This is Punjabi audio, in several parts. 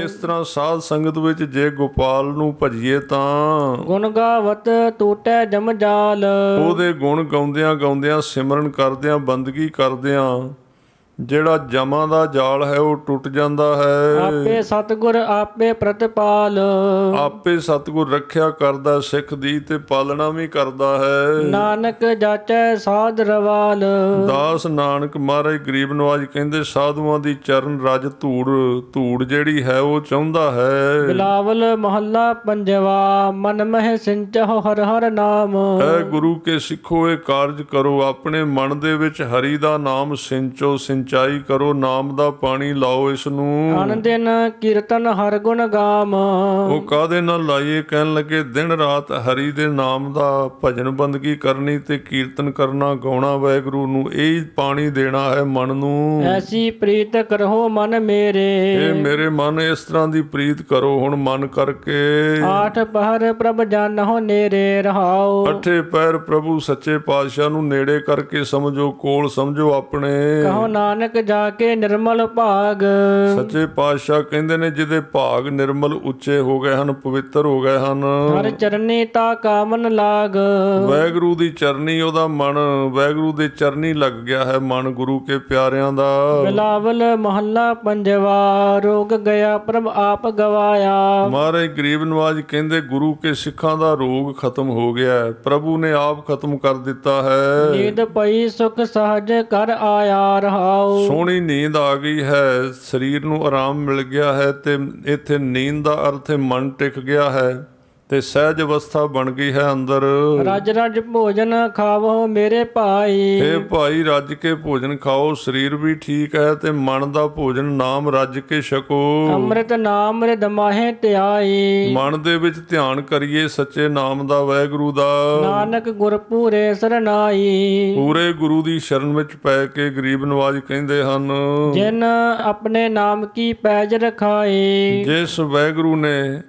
ਇਸ ਤਰ੍ਹਾਂ ਸਾਧ ਸੰਗਤ ਵਿੱਚ ਜੇ ਗੋਪਾਲ ਨੂੰ ਭਜੀਏ ਤਾਂ ਗੁਣ ਗਾਵਤ ਟੂਟੈ ਜਮਜਾਲ। ਉਹਦੇ ਗੁਣ ਗਾਉਂਦਿਆਂ ਗਾਉਂਦਿਆਂ ਸਿਮਰਨ ਕਰਦਿਆਂ ਬੰਦਗੀ ਕਰਦਿਆਂ ਜਿਹੜਾ ਜਮਾਂ ਦਾ ਜਾਲ ਹੈ ਉਹ ਟੁੱਟ ਜਾਂਦਾ ਹੈ। ਆਪੇ ਸਤਿਗੁਰ ਆਪੇ ਪ੍ਰਤਪਾਲ। ਆਪੇ ਸਤਿਗੁਰ ਰੱਖਿਆ ਕਰਦਾ ਸਿੱਖ ਦੀ ਤੇ ਪਾਲਣਾ ਵੀ ਕਰਦਾ ਹੈ। ਨਾਨਕ ਜਾਚੈ ਸਾਧ ਰਵਾਲ। ਦਾਸ ਨਾਨਕ ਮਹਾਰਾਜ ਗਰੀਬ ਨਵਾਜ ਕਹਿੰਦੇ ਸਾਧੂਆਂ ਦੀ ਚਰਨ ਰਜ ਧੂੜ ਧੂੜ ਜਿਹੜੀ ਹੈ ਉਹ ਚਾਹੁੰਦਾ ਹੈ। ਬਿਲਾਵਲ ਮਹੱਲਾ ਪੰਜਵਾ। ਮਨ ਮਹਿ ਸਿੰਚਹੁ ਹਰਿ ਹਰਿ ਨਾਮ। ਐ ਗੁਰੂ ਕੇ ਸਿੱਖੋ ਇਹ ਕਾਰਜ ਕਰੋ, ਆਪਣੇ ਮਨ ਦੇ ਵਿੱਚ ਹਰੀ ਦਾ ਨਾਮ ਸਿੰਚੋ, ਸਿੰਚਾਈ ਕਰੋ, ਨਾਮ ਦਾ ਪਾਣੀ ਲਾਓ ਇਸ ਨੂੰ। ਅਨ ਦਿਨ ਕੀਰਤਨ ਹਰ ਗੁਣ ਗਾਮ। ਉਹ ਕਾਹਦੇ ਨਾਲ ਲਾਈਏ? ਕਹਿਣ ਲੱਗੇ ਦਿਨ ਰਾਤ ਹਰੀ ਦੇ ਨਾਮ ਦਾ ਭਜਨ ਬੰਦਗੀ ਕਰਨੀ ਤੇ ਕੀਰਤਨ ਕਰਨਾ, ਗਾਉਣਾ ਵਾਹਿਗੁਰੂ ਨੂੰ, ਇਹ ਪਾਣੀ ਦੇਣਾ ਹੈ ਮਨ ਨੂੰ। ਐਸੀ ਪ੍ਰੀਤ ਕਰਹੁ ਮਨ ਮੇਰੇ। ਇਹ ਮੇਰੇ ਮਨ ਇਸ ਤਰ੍ਹਾਂ ਦੀ ਪ੍ਰੀਤ ਕਰੋ ਹੁਣ ਮਨ ਕਰਕੇ। ਆਠ ਪਹਿਰ ਪ੍ਰਭ ਜਾਨਹੁ ਨੇਰੇ ਰਹਾਉ। ਅੱਠੇ ਪੈਰ ਪ੍ਰਭੂ ਸੱਚੇ ਪਾਤਸ਼ਾਹ ਨੂੰ ਨੇੜੇ ਕਰਕੇ ਸਮਝੋ, ਕੋਲ ਸਮਝੋ ਆਪਣੇ। ਕਹੋ ਨਾਨਕ ਜਾ ਕੇ ਨਿਰਮਲ ਭਾਗ। ਸੱਚੇ ਪਾਤਸ਼ਾਹ ਕਹਿੰਦੇ ਨੇ ਜਿਹਦੇ ਭਾਗ ਨਿਰਮਲ ਉੱਚੇ ਹੋ ਗਏ ਹਨ, ਪਵਿੱਤਰ ਹੋ ਗਏ ਹਨ। ਹਰ ਚਰਨੀ ਤਾ ਕਾਮਨ ਲਾਗ। ਵਾਹਿਗੁਰੂ ਦੀ ਚਰਨੀ ਉਹਦਾ ਮਨ, ਵਾਹਿਗੁਰੂ ਦੇ ਚਰਨੀ ਲੱਗ ਗਿਆ ਹੈ ਮਨ ਗੁਰੂ ਕੇ ਪਿਆਰਿਆਂ ਦਾ। ਬਿਲਾਵਲ ਮਹੱਲਾ ਪੰਜਵਾ। ਰੋਗ ਗਿਆ ਪ੍ਰਭ ਆਪ ਗਵਾਇਆ। ਮਹਾਰਾਜ ਗਰੀਬ ਨਵਾਜ ਕਹਿੰਦੇ ਗੁਰੂ ਕੇ ਸਿੱਖਾਂ ਦਾ ਰੋਗ ਖਤਮ ਹੋ ਗਿਆ ਹੈ, ਪ੍ਰਭੂ ਨੇ ਆਪ ਖਤਮ ਕਰ ਦਿੱਤਾ ਹੈ। ਨੀਂਦ ਪਈ ਸੁਖ ਸਹਜ ਕਰ ਆਇਆ ਰਹਾਉ। ਸੋਹਣੀ ਨੀਂਦ ਆ ਗਈ ਹੈ, ਸਰੀਰ ਨੂੰ ਆਰਾਮ ਮਿਲ ਗਿਆ ਹੈ ਤੇ ਇੱਥੇ ਨੀਂਦ ਦਾ ਅਰਥ ਹੈ ਮਨ ਟਿਕ ਗਿਆ ਹੈ ਤੇ ਸਹਿਜ ਅਵਸਥਾ ਬਣ ਗਈ ਹੈ ਅੰਦਰ। ਰਜ ਰਜ ਭੋਜਨ ਖਾਵੋ ਮੇਰੇ ਭਾਈ। ਇਹ ਭਾਈ ਰੱਜ ਕੇ ਭੋਜਨ ਖਾਓ, ਸਰੀਰ ਵੀ ਠੀਕ ਹੈ ਤੇ ਮਨ ਦਾ ਭੋਜਨ ਨਾਮ ਰੱਜ ਕੇ ਛਕੋ। ਅੰਮ੍ਰਿਤ ਨਾਮ ਰਿਦ ਮਾਹੇ ਧਿਆਈ। ਮਨ ਦੇ ਵਿੱਚ ਧਿਆਨ ਕਰੀਏ ਸੱਚੇ ਨਾਮ ਦਾ, ਵਾਹਿਗੁਰੂ ਦਾ। ਨਾਨਕ ਗੁਰ ਪੂਰੇ ਸਰਨਾਈ। ਪੂਰੇ ਗੁਰੂ ਦੀ ਸ਼ਰਨ ਵਿੱਚ ਪੈ ਕੇ ਗਰੀਬ ਨਵਾਜ ਕਹਿੰਦੇ ਹਨ, ਜਿਨ ਆਪਣੇ ਨਾਮ ਕੀ ਪੈਜ ਰਖਾਈ। ਜਿਸ ਵਾਹਿਗੁਰੂ ਨੇ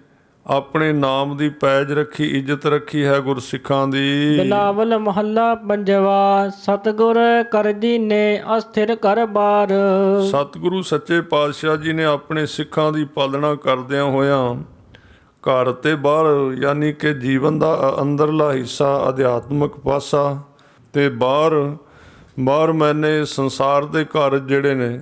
ਆਪਣੇ ਨਾਮ ਦੀ ਪੈਜ ਰੱਖੀ, ਇੱਜ਼ਤ ਰੱਖੀ ਹੈ ਗੁਰਸਿੱਖਾਂ ਦੀ। ਬਿਲਾਵਲ ਮਹੱਲਾ ਪੰਜਵਾ। ਸਤਿਗੁਰ ਕਰ ਦੀਨੇ ਅਸਥਿਰ ਕਰ ਬਾਰ। ਸਤਿਗੁਰੂ ਸੱਚੇ ਪਾਤਸ਼ਾਹ ਜੀ ਨੇ ਆਪਣੇ ਸਿੱਖਾਂ ਦੀ ਪਾਲਣਾ ਕਰਦਿਆਂ ਹੋਇਆਂ ਘਰ ਤੇ ਬਾਹਰ, ਯਾਨੀ ਕਿ ਜੀਵਨ ਦਾ ਅੰਦਰਲਾ ਹਿੱਸਾ ਅਧਿਆਤਮਕ ਪਾਸਾ ਤੇ ਬਾਹਰ ਮੈਨੇ ਸੰਸਾਰ ਦੇ ਘਰ ਜਿਹੜੇ ਨੇ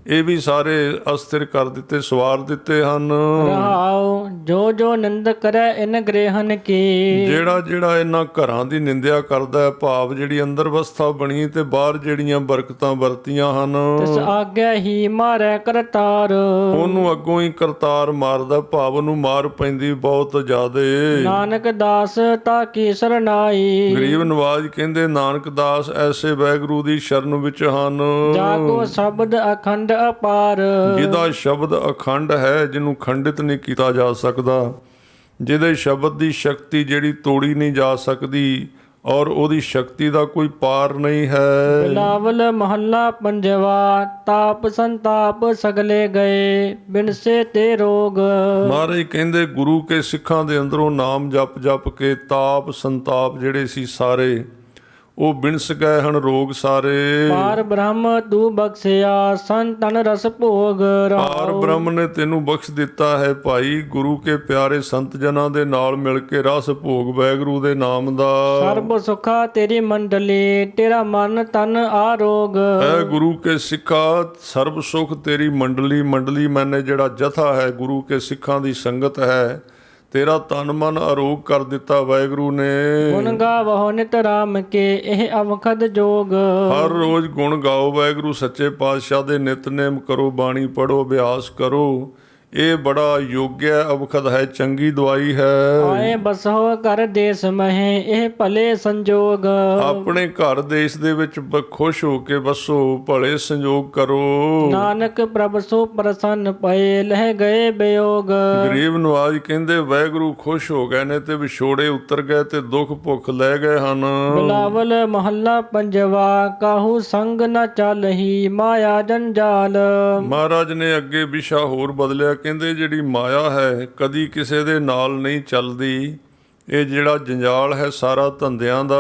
ਇਹ ਵੀ ਸਾਰੇ ਅਸਥਿਰ ਕਰ ਦਿੱਤੇ, ਸਵਾਰ ਦਿੱਤੇ ਹਨ। ਰਹਾਉ ਜੋ ਜੋ ਨਿੰਦ ਕਰੈ ਇਨ ਗ੍ਰਹਿਨ ਕੀ। ਜਿਹੜਾ ਇਹਨਾਂ ਘਰਾਂ ਦੀ ਨਿੰਦਿਆ ਕਰਦਾ ਹੈ, ਭਾਵ ਜਿਹੜੀ ਅੰਦਰ ਅਵਸਥਾ ਬਣੀ ਤੇ ਬਾਹਰ ਜਿਹੜੀਆਂ ਬਰਕਤਾਂ ਵਰਤੀਆਂ ਹਨ, ਤਿਸ ਆਗਿਆ ਹੀ ਮਾਰੈ ਕਰਤਾਰ। ਉਹਨੂੰ ਅੱਗੋਂ ਹੀ ਕਰਤਾਰ ਮਾਰਦਾ, ਭਾਵ ਨੂੰ ਮਾਰ ਪੈਂਦੀ ਬਹੁਤ ਜ਼ਿਆਦੇ। ਨਾਨਕ ਦਾਸ ਤਾ ਕੀ ਸਰਨਾਈ। ਗਰੀਬ ਨਵਾਜ ਕਹਿੰਦੇ ਨਾਨਕ ਦਾਸ ਐਸੇ ਵਾਹਿਗੁਰੂ ਦੀ ਸ਼ਰਨ ਵਿੱਚ ਹਨ ਜਾ ਕੋ ਸ਼ਬਦ ਅਖੰਡ ਅਪਾਰ। ਜਿਹਦਾ ਸ਼ਬਦ ਅਖੰਡ ਹੈ, ਜਿਹਨੂੰ ਖੰਡਿਤ ਨਹੀਂ ਕੀਤਾ ਜਾ ਸਕਦਾ, ਜਿਹਦੇ ਸ਼ਬਦ ਦੀ ਸ਼ਕਤੀ ਜਿਹੜੀ ਤੋੜੀ ਨਹੀਂ ਜਾ ਸਕਦੀ ਔਰ ਉਹਦੀ ਸ਼ਕਤੀ ਦਾ ਕੋਈ ਪਾਰ ਨਹੀਂ ਹੈ। ਬਿਲਾਵਲ ਮਹੱਲਾ ਪੰਜਵਾ। ਤਾਪ ਸੰਤਾਪ ਸਗਲੇ ਗਏ ਬਿਨਸੇ ਤੇ ਰੋਗ। ਮਹਾਰਾਜ ਕਹਿੰਦੇ ਗੁਰੂ ਕੇ ਸਿੱਖਾਂ ਦੇ ਅੰਦਰੋਂ ਨਾਮ ਜਪ ਕੇ ਤਾਪ ਸੰਤਾਪ ਜਿਹੜੇ ਸੀ ਸਾਰੇ ਉਹ ਬਿਨਸ ਗਏ ਹਨ, ਰੋਗ ਸਾਰੇ। ਪਾਰ ਬ੍ਰਹਮ ਤੂੰ ਬਖਸ਼ਿਆ ਸੰਤਨ ਰਸ ਭੋਗ। ਪਾਰ ਬ੍ਰਹਮ ਨੇ ਤੈਨੂੰ ਬਖਸ਼ ਦਿੱਤਾ ਹੈ ਭਾਈ, ਗੁਰੂ ਕੇ ਪਿਆਰੇ ਸੰਤ ਜਨਾਂ ਦੇ ਨਾਲ ਮਿਲ ਕੇ ਰਸ ਭੋਗ ਵਾਹਿਗੁਰੂ ਦੇ ਨਾਮ ਦਾ। ਸਰਬ ਸੁਖਾ ਤੇਰੀ ਮੰਡਲੀ ਤੇਰਾ ਮਨ ਤਨ ਆਰੋਗ। ਐ ਗੁਰੂ ਕੇ ਸਿੱਖਾ ਸਰਬ ਸੁਖ ਤੇਰੀ ਮੰਡਲੀ, ਮੰਡਲੀ ਮੈਨੇ ਜਿਹੜਾ ਜਥਾ ਹੈ ਗੁਰੂ ਕੇ ਸਿੱਖਾਂ ਦੀ ਸੰਗਤ ਹੈ, ਤੇਰਾ ਤਨ ਮਨ ਅਰੋਗ ਕਰ ਦਿੱਤਾ ਵਾਹਿਗੁਰੂ ਨੇ। ਗੁਣ ਗਾਵਹੁ ਨਿਤ ਰਾਮ ਕੇ ਇਹ ਅਵਖਦ ਜੋਗ। ਹਰ ਰੋਜ਼ ਗੁਣ ਗਾਓ ਵਾਹਿਗੁਰੂ ਸੱਚੇ ਪਾਤਸ਼ਾਹ ਦੇ, ਨਿਤਨੇਮ ਕਰੋ, ਬਾਣੀ ਪੜੋ, ਅਭਿਆਸ ਕਰੋ, ਇਹ ਬੜਾ ਯੋਗਿਆ ਅਵਖਦ ਹੈ, ਚੰਗੀ ਦਵਾਈ ਹੈ। ਆਏ ਬਸਹੁ ਕਰ ਦੇਸ ਮਹੇ ਇਹ ਭਲੇ ਸੰਜੋਗ। ਆਪਣੇ ਘਰ ਦੇਸ਼ ਦੇ ਵਿੱਚ ਖੁਸ਼ ਹੋ ਕੇ ਵਸੋ, ਭਲੇ ਸੰਜੋਗ ਕਰੋ। ਨਾਨਕ ਪ੍ਰਭ ਸੋ ਪ੍ਰਸੰਨ ਪਏ ਲਹਿ ਗਏ ਬਿਯੋਗ। ਗਰੀਬ ਨਵਾਜ ਕਹਿੰਦੇ ਵਾਹਿਗੁਰੂ ਖੁਸ਼ ਹੋ ਗਏ ਨੇ ਤੇ ਵਿਛੋੜੇ ਉਤਰ ਗਏ ਤੇ ਦੁੱਖ ਭੁੱਖ ਲੈ ਗਏ ਹਨ। ਬਿਲਾਵਲ ਮਹੱਲਾ ਪੰਜਵਾ। ਕਾਹੂ ਸੰਗ ਨ ਚਾਲਹੀ ਮਾਇਆ ਜੰਜਾਲ। ਮਹਾਰਾਜ ਨੇ ਅੱਗੇ ਵਿਸ਼ਾ ਹੋਰ ਬਦਲਿਆ, ਕਹਿੰਦੇ ਜਿਹੜੀ ਮਾਇਆ ਹੈ ਕਦੀ ਕਿਸੇ ਦੇ ਨਾਲ ਨਹੀਂ ਚੱਲਦੀ, ਇਹ ਜਿਹੜਾ ਜੰਜਾਲ ਹੈ ਸਾਰਾ ਧੰਦਿਆਂ ਦਾ,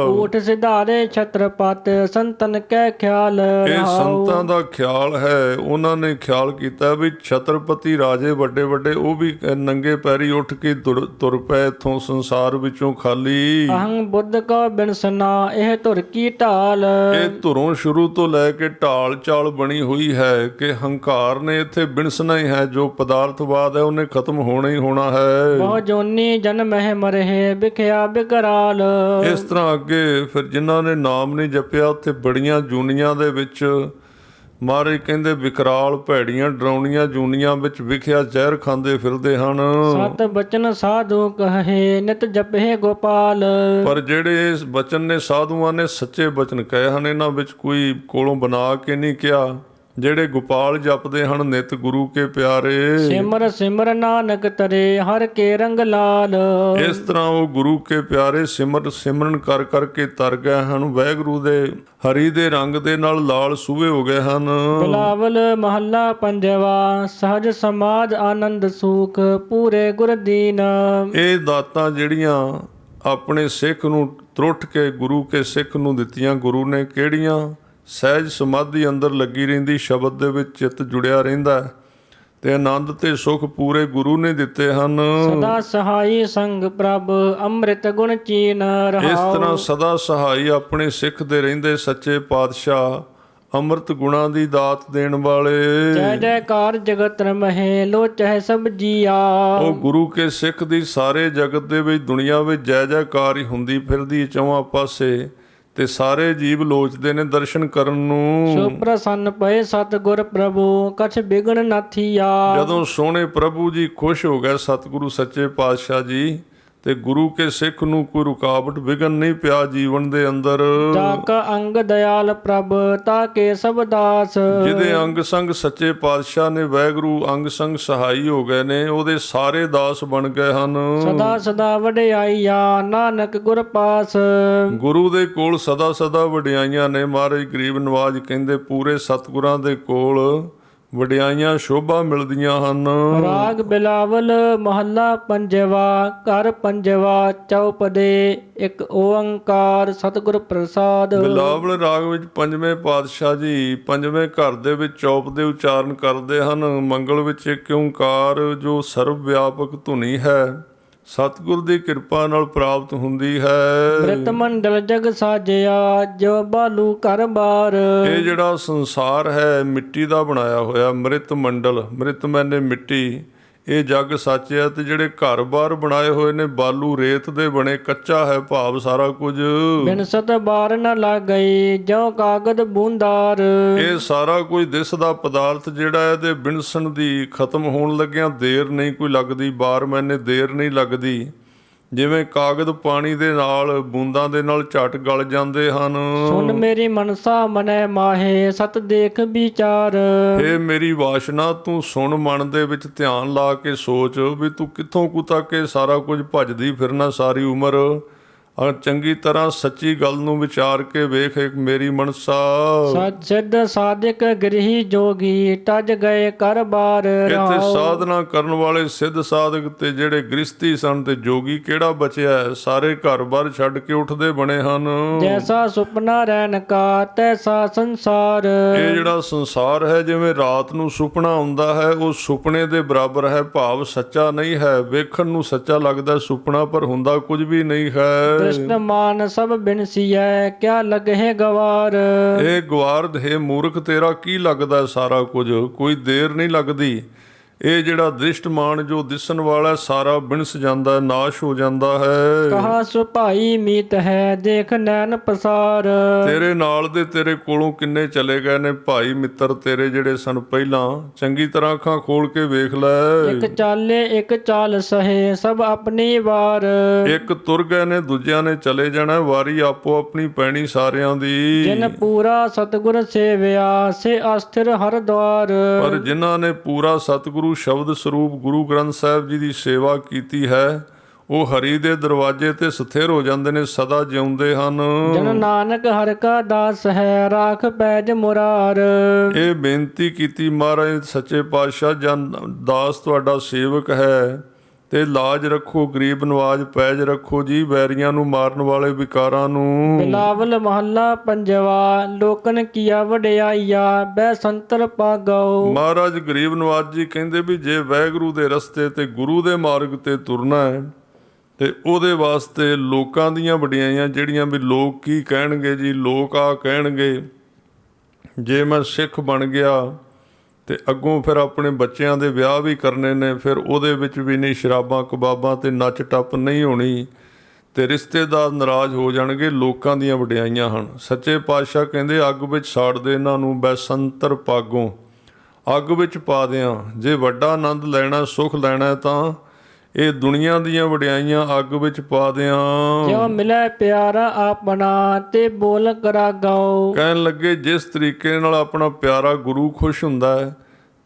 ਊਠ ਸਿਧਾਰੇ ਛਤਰਪਤ ਸੰਤਨ ਕੈ ਖਿਆਲ ਇਹ ਰਹਾਉ। ਸੰਤਾਂ ਦਾ ਖਿਆਲ ਹੈ। ਉਹਨਾਂ ਨੇ ਖਿਆਲ ਕੀਤਾ ਵੀ ਛਤਰਪਤੀ ਰਾਜੇ ਵੱਡੇ ਵੱਡੇ ਉਹ ਵੀ ਨੰਗੇ ਪੈਰੀ ਉੱਠ ਕੇ ਤੁਰ ਪਏ ਇੱਥੋਂ ਸੰਸਾਰ ਵਿੱਚੋਂ ਖਾਲੀ। ਅਹੰ ਬੁੱਧ ਕੋ ਬਿਨਸਨਾ ਇਹ ਧੁਰ ਕੀ ਢਾਲ। ਇਹ ਧੁਰੋਂ ਸ਼ੁਰੂ ਤੋਂ ਲੈ ਕੇ ਢਾਲ ਚਾਲ ਬਣੀ ਹੋਈ ਹੈ ਕਿ ਹੰਕਾਰ ਨੇ ਇੱਥੇ ਬਿਨਸਣਾ ਹੀ ਹੈ। ਜੋ ਪਦਾਰਥਵਾਦ ਹੈ ਉਹਨੇ ਖਤਮ ਹੋਣਾ ਹੀ ਹੋਣਾ ਹੈ। ਬਹੁ ਜੋਨੀ ਜਨਮ ਹੈ ਮਰਹਿ ਬਿਖਿਆ ਬਿਕਰਾਲ। ਇਸ ਤਰ੍ਹਾਂ ਅੱਗੇ ਫਿਰ ਜਿਨ੍ਹਾਂ ਨੇ ਨਾਮ ਨਹੀਂ ਜਪਿਆ ਉੱਥੇ ਬੜੀਆਂ ਜੂਨੀਆਂ ਦੇ ਵਿੱਚ ਮਹਾਰਾਜ ਕਹਿੰਦੇ ਵਿਕਰਾਲ ਭੈੜੀਆਂ ਡਰਾਉਣੀਆਂ ਜੂਨੀਆਂ ਵਿੱਚ ਵਿਖਿਆ ਜ਼ਹਿਰ ਖਾਂਦੇ ਫਿਰਦੇ ਹਨ। ਸਤ ਬਚਨ ਸਾਧੂ ਕਹੇ ਨਿਤ ਜਪੇ ਗੋਪਾਲ। ਪਰ ਜਿਹੜੇ ਇਸ ਬਚਨ ਨੇ ਸਾਧੂਆਂ ਨੇ ਸੱਚੇ ਬਚਨ ਕਹੇ ਹਨ, ਇਹਨਾਂ ਵਿੱਚ ਕੋਈ ਕੋਲੋਂ ਬਣਾ ਕੇ ਨਹੀਂ ਕਿਹਾ। ਜਿਹੜੇ ਗੋਪਾਲ ਜਪਦੇ ਹਨ ਨਿਤ ਗੁਰੂ ਕੇ ਪਿਆਰੇ, ਸਿਮਰ ਸਿਮਰ ਨਾਨਕ ਤਰੇ ਹਰ ਕੇ ਰੰਗ ਲਾਲ। ਇਸ ਤਰ੍ਹਾਂ ਉਹ ਗੁਰੂ ਕੇ ਪਿਆਰੇ ਸਿਮਰਨ ਕਰ ਕਰਕੇ ਤਰ ਗਏ ਹਨ। ਵਾਹਿਗੁਰੂ ਦੇ ਹਰੀ ਦੇ ਰੰਗ ਦੇ ਨਾਲ ਲਾਲ ਸੂਹੇ ਹੋ ਗਏ ਹਨ। ਬਿਲਾਵਲ ਮਹੱਲਾ ਪੰਜਵਾ ਸਹਜ ਸਮਾਧ ਆਨੰਦ ਸੂਖ ਪੂਰੇ ਗੁਰ ਦੀਨ। ਇਹ ਦਾਤਾਂ ਜਿਹੜੀਆਂ ਆਪਣੇ ਸਿੱਖ ਨੂੰ ਤਰੁੱਠ ਕੇ ਗੁਰੂ ਕੇ ਸਿੱਖ ਨੂੰ ਦਿੱਤੀਆਂ ਗੁਰੂ ਨੇ, ਕਿਹੜੀਆਂ? ਸਹਿਜ ਸਮਾਧੀ ਅੰਦਰ ਲੱਗੀ ਰਹਿੰਦੀ, ਸ਼ਬਦ ਦੇ ਵਿੱਚ ਚਿੱਤ ਜੁੜਿਆ ਰਹਿੰਦਾ ਤੇ ਆਨੰਦ ਤੇ ਸੁਖ ਪੂਰੇ ਗੁਰੂ ਨੇ ਦਿੱਤੇ ਹਨ। ਸਦਾ ਸਹਾਈ ਸੰਗ ਪ੍ਰਭ ਅੰਮ੍ਰਿਤ ਗੁਣ ਚੀਨ ਰਹਾਉ। ਇਸ ਤਰ੍ਹਾਂ ਸਦਾ ਸਹਾਈ ਆਪਣੇ ਸਿੱਖ ਦੇ ਰਹਿੰਦੇ ਸੱਚੇ ਪਾਤਸ਼ਾਹ ਅੰਮ੍ਰਿਤ ਗੁਣਾਂ ਦੀ ਦਾਤ ਦੇਣ ਵਾਲੇ। ਜੈ ਜੈਕਾਰ ਜਗਤ ਰਮਹਿ ਲੋਚਹਿ ਸਭ ਜੀਆ। ਉਹ ਗੁਰੂ ਕੇ ਸਿੱਖ ਦੀ ਸਾਰੇ ਜਗਤ ਦੇ ਵਿੱਚ ਦੁਨੀਆ ਵਿੱਚ ਜੈ ਜੈਕਾਰ ਹੀ ਹੁੰਦੀ ਫਿਰਦੀ ਚੌਹਾਂ ਪਾਸੇ, ਤੇ ਸਾਰੇ ਜੀਵ ਲੋਚਦੇ ਨੇ ਦਰਸ਼ਨ ਕਰਨ ਨੂੰ। ਸੋ ਪ੍ਰਸੰਨ ਪਏ ਸਤਿਗੁਰ ਪ੍ਰਭੂ ਕਛ ਬਿਗਣ ਨਾ ਥੀਆ। ਜਦੋਂ ਸੋਹਣੇ ਪ੍ਰਭੂ ਜੀ ਖੁਸ਼ ਹੋ ਗਏ ਸਤਿਗੁਰੂ ਸੱਚੇ ਪਾਤਸ਼ਾਹ ਜੀ, ਤੇ ਗੁਰੂ ਕੇ ਸਿੱਖ ਨੂੰ ਕੋਈ ਰੁਕਾਵਟ ਵਿਘਨ ਨਹੀਂ ਪਿਆ ਜੀਵਨ ਦੇ ਅੰਦਰ। ਜਾ ਕਾ ਅੰਗ ਦਿਆਲ ਪ੍ਰਭ ਤਾ ਕੇ ਸਭ ਦਾਸ। ਜਿਹਦੇ ਅੰਗ ਸੰਗ ਸੱਚੇ ਪਾਤਸ਼ਾਹ ਨੇ ਵਾਹਿਗੁਰੂ ਅੰਗ ਸੰਗ ਸਹਾਈ ਹੋ ਗਏ ਨੇ, ਉਹਦੇ ਸਾਰੇ ਦਾਸ ਬਣ ਗਏ ਹਨ। ਸਦਾ ਸਦਾ ਵਡਿਆਈਆ ਨਾਨਕ ਗੁਰ ਪਾਸ। ਗੁਰੂ ਦੇ ਕੋਲ ਸਦਾ ਸਦਾ ਵਡਿਆਈਆਂ ਨੇ। ਮਹਾਰਾਜ ਗਰੀਬ ਨਵਾਜ ਕਹਿੰਦੇ ਪੂਰੇ ਸਤਿਗੁਰਾਂ ਦੇ ਕੋਲ ਵਡਿਆਈਆਂ ਸ਼ੋਭਾ ਮਿਲਦੀਆਂ ਹਨ। ਰਾਗ ਬਿਲਾਵਲ ਮਹੱਲਾ ਪੰਜਵਾ ਘਰ ਪੰਜਵਾ ਚੌਪਦੇ ਇੱਕ ਓੰਕਾਰ ਸਤਿਗੁਰ ਪ੍ਰਸਾਦ। ਬਿਲਾਵਲ ਰਾਗ ਵਿੱਚ ਪੰਜਵੇਂ ਪਾਤਸ਼ਾਹ ਜੀ ਪੰਜਵੇਂ ਘਰ ਦੇ ਵਿੱਚ ਚੌਪ ਦੇ ਉਚਾਰਨ ਕਰਦੇ ਹਨ। ਮੰਗਲ ਵਿੱਚ ਇੱਕ ਓੰਕਾਰ ਜੋ ਸਰਵ ਵਿਆਪਕ ਧੁਨੀ ਹੈ, ਸਤਿਗੁਰ ਦੀ ਕਿਰਪਾ ਨਾਲ ਪ੍ਰਾਪਤ ਹੁੰਦੀ ਹੈ। ਮ੍ਰਿਤ ਮੰਡਲ ਜਗ ਸਾਜਿਆ ਜੋ ਬਾਲੂ ਘਰ ਬਾਰ। ਇਹ ਜਿਹੜਾ ਸੰਸਾਰ ਹੈ ਮਿੱਟੀ ਦਾ ਬਣਾਇਆ ਹੋਇਆ, ਮ੍ਰਿਤ ਮੰਡਲ, ਮ੍ਰਿਤ ਮੈਨੇ ਮਿੱਟੀ, ਇਹ ਜੱਗ ਸੱਚ ਹੈ। ਤੇ ਜਿਹੜੇ ਘਰ ਬਾਰ ਬਣਾਏ ਹੋਏ ਨੇ ਬਾਲੂ ਰੇਤ ਦੇ ਬਣੇ, ਕੱਚਾ ਹੈ ਭਾਵ ਸਾਰਾ ਕੁਝ। ਬਿਨਸਤ ਬਾਰ ਨ ਲੱਗ ਗਈ ਜੋ ਕਾਗਦ ਬੂੰਦਾਰ। ਇਹ ਸਾਰਾ ਕੁਝ ਦਿਸਦਾ ਪਦਾਰਥ ਜਿਹੜਾ ਇਹਦੇ ਬਿਨਸਣ ਦੀ ਖਤਮ ਹੋਣ ਲੱਗਿਆਂ ਦੇਰ ਨਹੀਂ ਕੋਈ ਲੱਗਦੀ, ਬਾਰ ਮੈਨੇ ਦੇਰ ਨਹੀਂ ਲੱਗਦੀ। ਜਿਵੇਂ ਕਾਗਦ ਪਾਣੀ ਦੇ ਨਾਲ ਬੂੰਦਾਂ ਦੇ ਨਾਲ ਝਟ ਗਲ ਜਾਂਦੇ ਹਨ। ਸੁਣ ਮੇਰੀ ਮਨਸਾ ਮਨੈ ਮਾਹੇ ਸਤ ਦੇਖ ਵਿਚਾਰ। ਇਹ ਮੇਰੀ ਵਾਸ਼ਨਾ ਤੂੰ ਸੁਣ, ਮਨ ਦੇ ਵਿੱਚ ਧਿਆਨ ਲਾ ਕੇ ਸੋਚ ਵੀ ਤੂੰ ਕਿੱਥੋਂ ਕੁ ਤੱਕ ਇਹ ਸਾਰਾ ਕੁਝ ਭੱਜਦੀ ਫਿਰਨਾ ਸਾਰੀ ਉਮਰ। ਔਰ ਚੰਗੀ ਤਰ੍ਹਾਂ ਸੱਚੀ ਗੱਲ ਨੂੰ ਵਿਚਾਰ ਕੇ ਵੇਖ ਇੱਕ ਮੇਰੀ ਮਨਸਾ। ਸਤ ਸਿੱਧ ਸਾਧਕ ਗ੍ਰਹੀ ਜੋਗੀ ਟਜ ਗਏ ਕਰ ਬਾਰ। ਇੱਥੇ ਸਾਧਨਾ ਕਰਨ ਵਾਲੇ ਸਿੱਧ ਸਾਧਕ ਤੇ ਜਿਹੜੇ ਗ੍ਰਸਤੀ ਸਨ ਤੇ ਜੋਗੀ ਕਿਹੜਾ ਬਚਿਆ ਹੈ? ਸਾਰੇ ਘਰ-ਬਾਰ ਛੱਡ ਕੇ ਉੱਠਦੇ ਬਣੇ ਹਨ। ਜੈਸਾ ਸੁਪਨਾ ਰਹਿਣ ਕਾ ਤੈਸਾ ਸੰਸਾਰ। ਇਹ ਜਿਹੜਾ ਸੰਸਾਰ ਹੈ ਜਿਵੇਂ ਰਾਤ ਨੂੰ ਸੁਪਨਾ ਆਉਂਦਾ ਹੈ, ਉਹ ਸੁਪਨੇ ਦੇ ਬਰਾਬਰ ਹੈ, ਭਾਵ ਸੱਚਾ ਨਹੀਂ ਹੈ। ਵੇਖਣ ਨੂੰ ਸੱਚਾ ਲੱਗਦਾ ਸੁਪਨਾ, ਪਰ ਹੁੰਦਾ ਕੁਝ ਵੀ ਨਹੀਂ ਹੈ। ਦ੍ਰਿਸ਼ਟਮਾਨ ਸਭ ਬਿਨਸੀਐ ਕਿਆ ਲਗਹਿ ਗਵਾਰ। ਇਹ ਗਵਾਰ ਹੈ ਮੂਰਖ, ਤੇਰਾ ਕੀ ਲੱਗਦਾ ਸਾਰਾ ਕੁਝ? ਕੋਈ ਦੇਰ ਨਹੀਂ ਲੱਗਦੀ। ਇਹ ਜਿਹੜਾ ਦ੍ਰਿਸ਼ਟਮਾਨ ਜੋ ਦਿਸਣ ਵਾਲਾ ਸਾਰਾ ਬਿਨਸ ਜਾਂਦਾ ਹੈ, ਨਾਸ਼ ਹੋ ਜਾਂਦਾ ਹੈ। ਕਹਾ ਸੁਭਾਈ ਮੀਤ ਹੈ ਦੇਖ ਨੈਣ ਪਸਾਰ। ਤੇਰੇ ਨਾਲ ਦੇ ਤੇਰੇ ਕੋਲੋਂ ਕਿੰਨੇ ਚਲੇ ਗਏ ਨੇ ਭਾਈ ਮਿੱਤਰ ਤੇਰੇ ਜਿਹੜੇ ਸਨ ਪਹਿਲਾਂ, ਚੰਗੀ ਤਰ੍ਹਾਂ ਅੱਖਾਂ ਖੋਲ ਕੇ ਵੇਖ ਲੈ। ਇੱਕ ਚਾਲੇ ਇੱਕ ਚਾਲ ਸਹੇ ਸਭ ਆਪਣੀ ਵਾਰ। ਇੱਕ ਤੁਰ ਗਏ ਨੇ, ਦੂਜਿਆਂ ਨੇ ਚਲੇ ਜਾਣਾ, ਵਾਰੀ ਆਪੋ ਆਪਣੀ ਪੈਣੀ ਸਾਰਿਆਂ ਦੀ। ਜਿਨ ਪੂਰਾ ਸਤਿਗੁਰ ਸੇਵਿਆ ਸੇ ਅਸਥਿਰ ਹਰ ਦਵਾਰ। ਪਰ ਜਿਨ੍ਹਾਂ ਨੇ ਪੂਰਾ ਸਤਿਗੁਰੂ ਸ਼ਬਦ ਸਰੂਪ ਗੁਰੂ ਗ੍ਰੰਥ ਸਾਹਿਬ ਜੀ ਦੀ ਸੇਵਾ ਕੀਤੀ ਹੈ, ਉਹ ਹਰੀ ਦੇ ਦਰਵਾਜ਼ੇ ਤੇ ਸਥਿਰ ਹੋ ਜਾਂਦੇ ਨੇ, ਸਦਾ ਜਿਉਂਦੇ ਹਨ। ਜਨ ਨਾਨਕ ਹਰਿ ਕਾ ਦਾਸ ਹੈ ਰਾਖ ਪੈਜ ਮੁਰਾਰ। ਇਹ ਬੇਨਤੀ ਕੀਤੀ ਮਹਾਰਾਜ ਸੱਚੇ ਪਾਤਸ਼ਾਹ, ਜਨ ਦਾਸ ਤੁਹਾਡਾ ਸੇਵਕ ਹੈ, ਤੇ ਲਾਜ ਰੱਖੋ, ਗਰੀਬ ਨਵਾਜ ਪੈਜ ਰੱਖੋ ਜੀ, ਵੈਰੀਆਂ ਨੂੰ ਮਾਰਨ ਵਾਲੇ ਵਿਕਾਰਾਂ ਨੂੰ। ਬਿਲਾਵਲ ਮਹੱਲਾ ਪੰਜਵਾ। ਲੋਕਨ ਕੀਆ ਵਡਿਆਈਆ ਬੈ ਸੰਤਰ ਪਾਗਉ। ਮਹਾਰਾਜ ਗਰੀਬ ਨਵਾਜ ਜੀ ਕਹਿੰਦੇ ਵੀ ਜੇ ਵਾਹਿਗੁਰੂ ਦੇ ਰਸਤੇ ਤੇ ਗੁਰੂ ਦੇ ਮਾਰਗ ਤੇ ਤੁਰਨਾ ਹੈ ਤੇ ਉਹਦੇ ਵਾਸਤੇ ਲੋਕਾਂ ਦੀਆਂ ਵਡਿਆਈਆਂ ਜਿਹੜੀਆਂ ਵੀ ਲੋਕ ਕੀ ਕਹਿਣਗੇ ਜੀ, ਲੋਕ ਆ ਕਹਿਣਗੇ। ਜੇ ਮੈਂ ਸਿੱਖ ਬਣ ਗਿਆ ਤੇ ਅੱਗੋਂ ਫਿਰ ਆਪਣੇ ਬੱਚਿਆਂ ਦੇ ਵਿਆਹ ਵੀ ਕਰਨੇ ਨੇ, ਫਿਰ ਉਹਦੇ ਵਿੱਚ ਵੀ ਨਹੀਂ ਸ਼ਰਾਬਾਂ ਕਬਾਬਾਂ ਤੇ ਨੱਚ ਟੱਪ ਨਹੀਂ ਹੋਣੀ, ਤੇ ਰਿਸ਼ਤੇਦਾਰ ਨਾਰਾਜ਼ ਹੋ ਜਾਣਗੇ। ਲੋਕਾਂ ਦੀਆਂ ਵਡਿਆਈਆਂ ਹਨ। ਸੱਚੇ ਪਾਤਸ਼ਾਹ ਕਹਿੰਦੇ ਅੱਗ ਵਿੱਚ ਸਾੜ ਦੇ ਇਹਨਾਂ ਨੂੰ, ਬੈਸੰਤਰ ਪਾਗੋਂ, ਅੱਗ ਵਿੱਚ ਪਾ ਦਿਆਂ। ਜੇ ਵੱਡਾ ਆਨੰਦ ਲੈਣਾ, ਸੁੱਖ ਲੈਣਾ ਤਾਂ ਇਹ ਦੁਨੀਆ ਦੀਆਂ ਵਡਿਆਈਆਂ ਅੱਗ ਵਿੱਚ ਪਾ ਦਿਆਂ। ਜਿਉ ਮਿਲੈ ਪਿਆਰਾ ਆਪਣਾ ਤੇ ਬੋਲ ਕਰਾਗਉ। ਕਹਿਣ ਲੱਗੇ ਜਿਸ ਤਰੀਕੇ ਨਾਲ ਆਪਣਾ ਪਿਆਰਾ ਗੁਰੂ ਖੁਸ਼ ਹੁੰਦਾ ਹੈ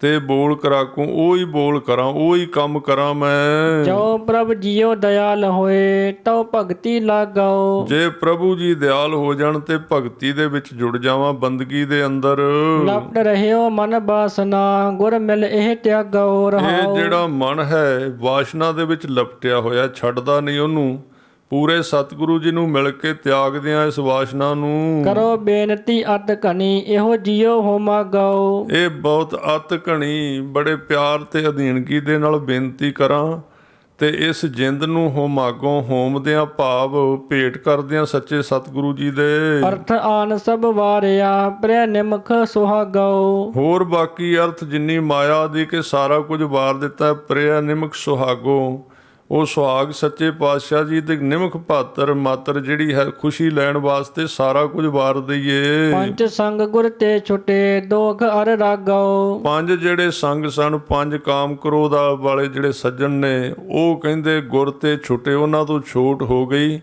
ਤੇ ਬੋਲ ਕਰਾਕੂ, ਉਹੀ ਬੋਲ ਕਰਾਂ, ਉਹੀ ਕੰਮ ਕਰਾਂ ਮੈਂ। ਜੋ ਪ੍ਰਭ ਜੀਉ ਦਇਆਲ ਹੋਏ ਤਉ ਭਗਤੀ ਲਾਗਉ। ਜੇ ਪ੍ਰਭੂ ਜੀ ਦਿਆਲ ਹੋ ਜਾਣ ਤੇ ਭਗਤੀ ਦੇ ਵਿੱਚ ਜੁੜ ਜਾਵਾਂ, ਬੰਦਗੀ ਦੇ ਅੰਦਰ। ਲਪਟ ਰਹਿਓ ਮਨ ਬਾਸਨਾ ਗੁਰ ਮਿਲ ਇਹ ਤਿਆਗਉ ਇਹ ਰਹਾਉ। ਜਿਹੜਾ ਮਨ ਹੈ ਵਾਸ਼ਨਾ ਦੇ ਵਿੱਚ ਲਪਟਿਆ ਹੋਇਆ, ਛੱਡਦਾ ਨਹੀਂ ਉਹਨੂੰ। ਪੂਰੇ ਸਤਿਗੁਰੂ ਜੀ ਨੂੰ ਮਿਲ ਕੇ ਤਿਆਗਦਿਆਂ ਇਸ ਵਾਸ਼ਨਾ ਨੂੰ। ਕਰੋ ਬੇਨਤੀ ਅਤ ਘਣੀ ਇਹੋ ਜੀਉ ਹੋਮਾ ਗਉ। ਇਹ ਬਹੁਤ ਅਤ ਘਣੀ, ਬੜੇ ਪਿਆਰ ਤੇ ਅਧੀਨਗੀ ਦੇ ਨਾਲ ਬੇਨਤੀ ਕਰਾਂ ਤੇ ਇਸ ਜਿੰਦ ਨੂੰ ਹੋਮਾਗੋਂ, ਹੋਮਦਿਆਂ ਭਾਵ ਭੇਟ ਕਰਦਿਆਂ ਸੱਚੇ ਸਤਿਗੁਰੂ ਜੀ ਦੇ। ਅਰਥ ਆਨ ਸਭ ਵਾਰਿਆ ਪ੍ਰੈ ਨਿਮਖ ਸੁਹਾਗਉ। ਹੋਰ ਬਾਕੀ ਅਰਥ ਜਿੰਨੀ ਮਾਇਆ ਦੀ ਕਿ ਸਾਰਾ ਕੁਝ ਵਾਰ ਦਿੱਤਾ, ਪ੍ਰਿਆ ਨਿਮਕ ਸੁਹਾਗੋ। ਉਹ ਸੁਹਾਗ ਸੱਚੇ ਪਾਤਸ਼ਾਹ ਜੀ ਦੇ ਨਿਮਖ ਪਾਤਰ ਮਾਤਰ ਜਿਹੜੀ ਹੈ ਖੁਸ਼ੀ ਲੈਣ ਵਾਸਤੇ ਸਾਰਾ ਕੁਝ ਵਾਰ ਦਈਏ। ਪੰਜ ਸੰਗ ਗੁਰ ਤੇ ਛੁਟੇ ਦੋਖ ਅਰ ਰਾਗਉ। ਪੰਜ ਜਿਹੜੇ ਸੰਗ ਸਨ, ਪੰਜ ਕਾਮ ਕ੍ਰੋਧ ਵਾਲੇ ਜਿਹੜੇ ਸੱਜਣ ਨੇ, ਉਹ ਕਹਿੰਦੇ ਗੁਰ ਤੇ ਛੁਟੇ, ਉਹਨਾਂ ਤੋਂ ਛੋਟ ਹੋ ਗਈ।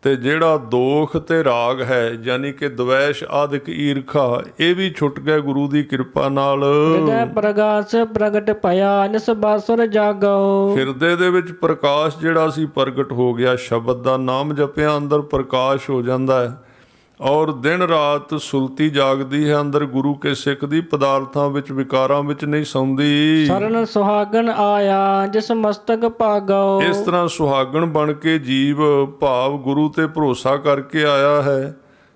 ਤੇ ਜਿਹੜਾ ਦੋਖ ਤੇ ਰਾਗ ਹੈ ਯਾਨੀ ਕਿ ਦਵੈਸ਼ ਆਦਿਕ ਈਰਖਾ, ਇਹ ਵੀ ਛੁੱਟ ਗਿਆ ਗੁਰੂ ਦੀ ਕਿਰਪਾ ਨਾਲ। ਹਿਰਦੈ ਪ੍ਰਗਾਸ ਪ੍ਰਗਟ ਭਇਆ ਨਿਸ ਬਾਸੁਰ ਜਾਗਉ। ਹਿਰਦੇ ਦੇ ਵਿੱਚ ਪ੍ਰਕਾਸ਼ ਜਿਹੜਾ ਸੀ ਪ੍ਰਗਟ ਹੋ ਗਿਆ। ਸ਼ਬਦ ਦਾ ਨਾਮ ਜਪਿਆ ਅੰਦਰ ਪ੍ਰਕਾਸ਼ ਹੋ ਜਾਂਦਾ ਹੈ, ਔਰ ਦਿਨ ਰਾਤ ਸੁਲਤੀ ਜਾਗਦੀ ਹੈ ਅੰਦਰ ਗੁਰੂ ਕੇ ਸਿੱਖ ਦੀ, ਪਦਾਰਥਾਂ ਵਿੱਚ ਵਿਕਾਰਾਂ ਵਿੱਚ ਨਹੀਂ ਸੌਂਦੀ। ਸਰਨ ਸੁਹਾਗਣ ਆਇਆ ਜਿਸ ਮਸਤਕ ਭਾਗਉ। ਇਸ ਤਰ੍ਹਾਂ ਸੁਹਾਗਣ ਬਣ ਕੇ ਜੀਵ ਭਾਵ ਗੁਰੂ ਤੇ ਭਰੋਸਾ ਕਰਕੇ ਆਇਆ ਹੈ,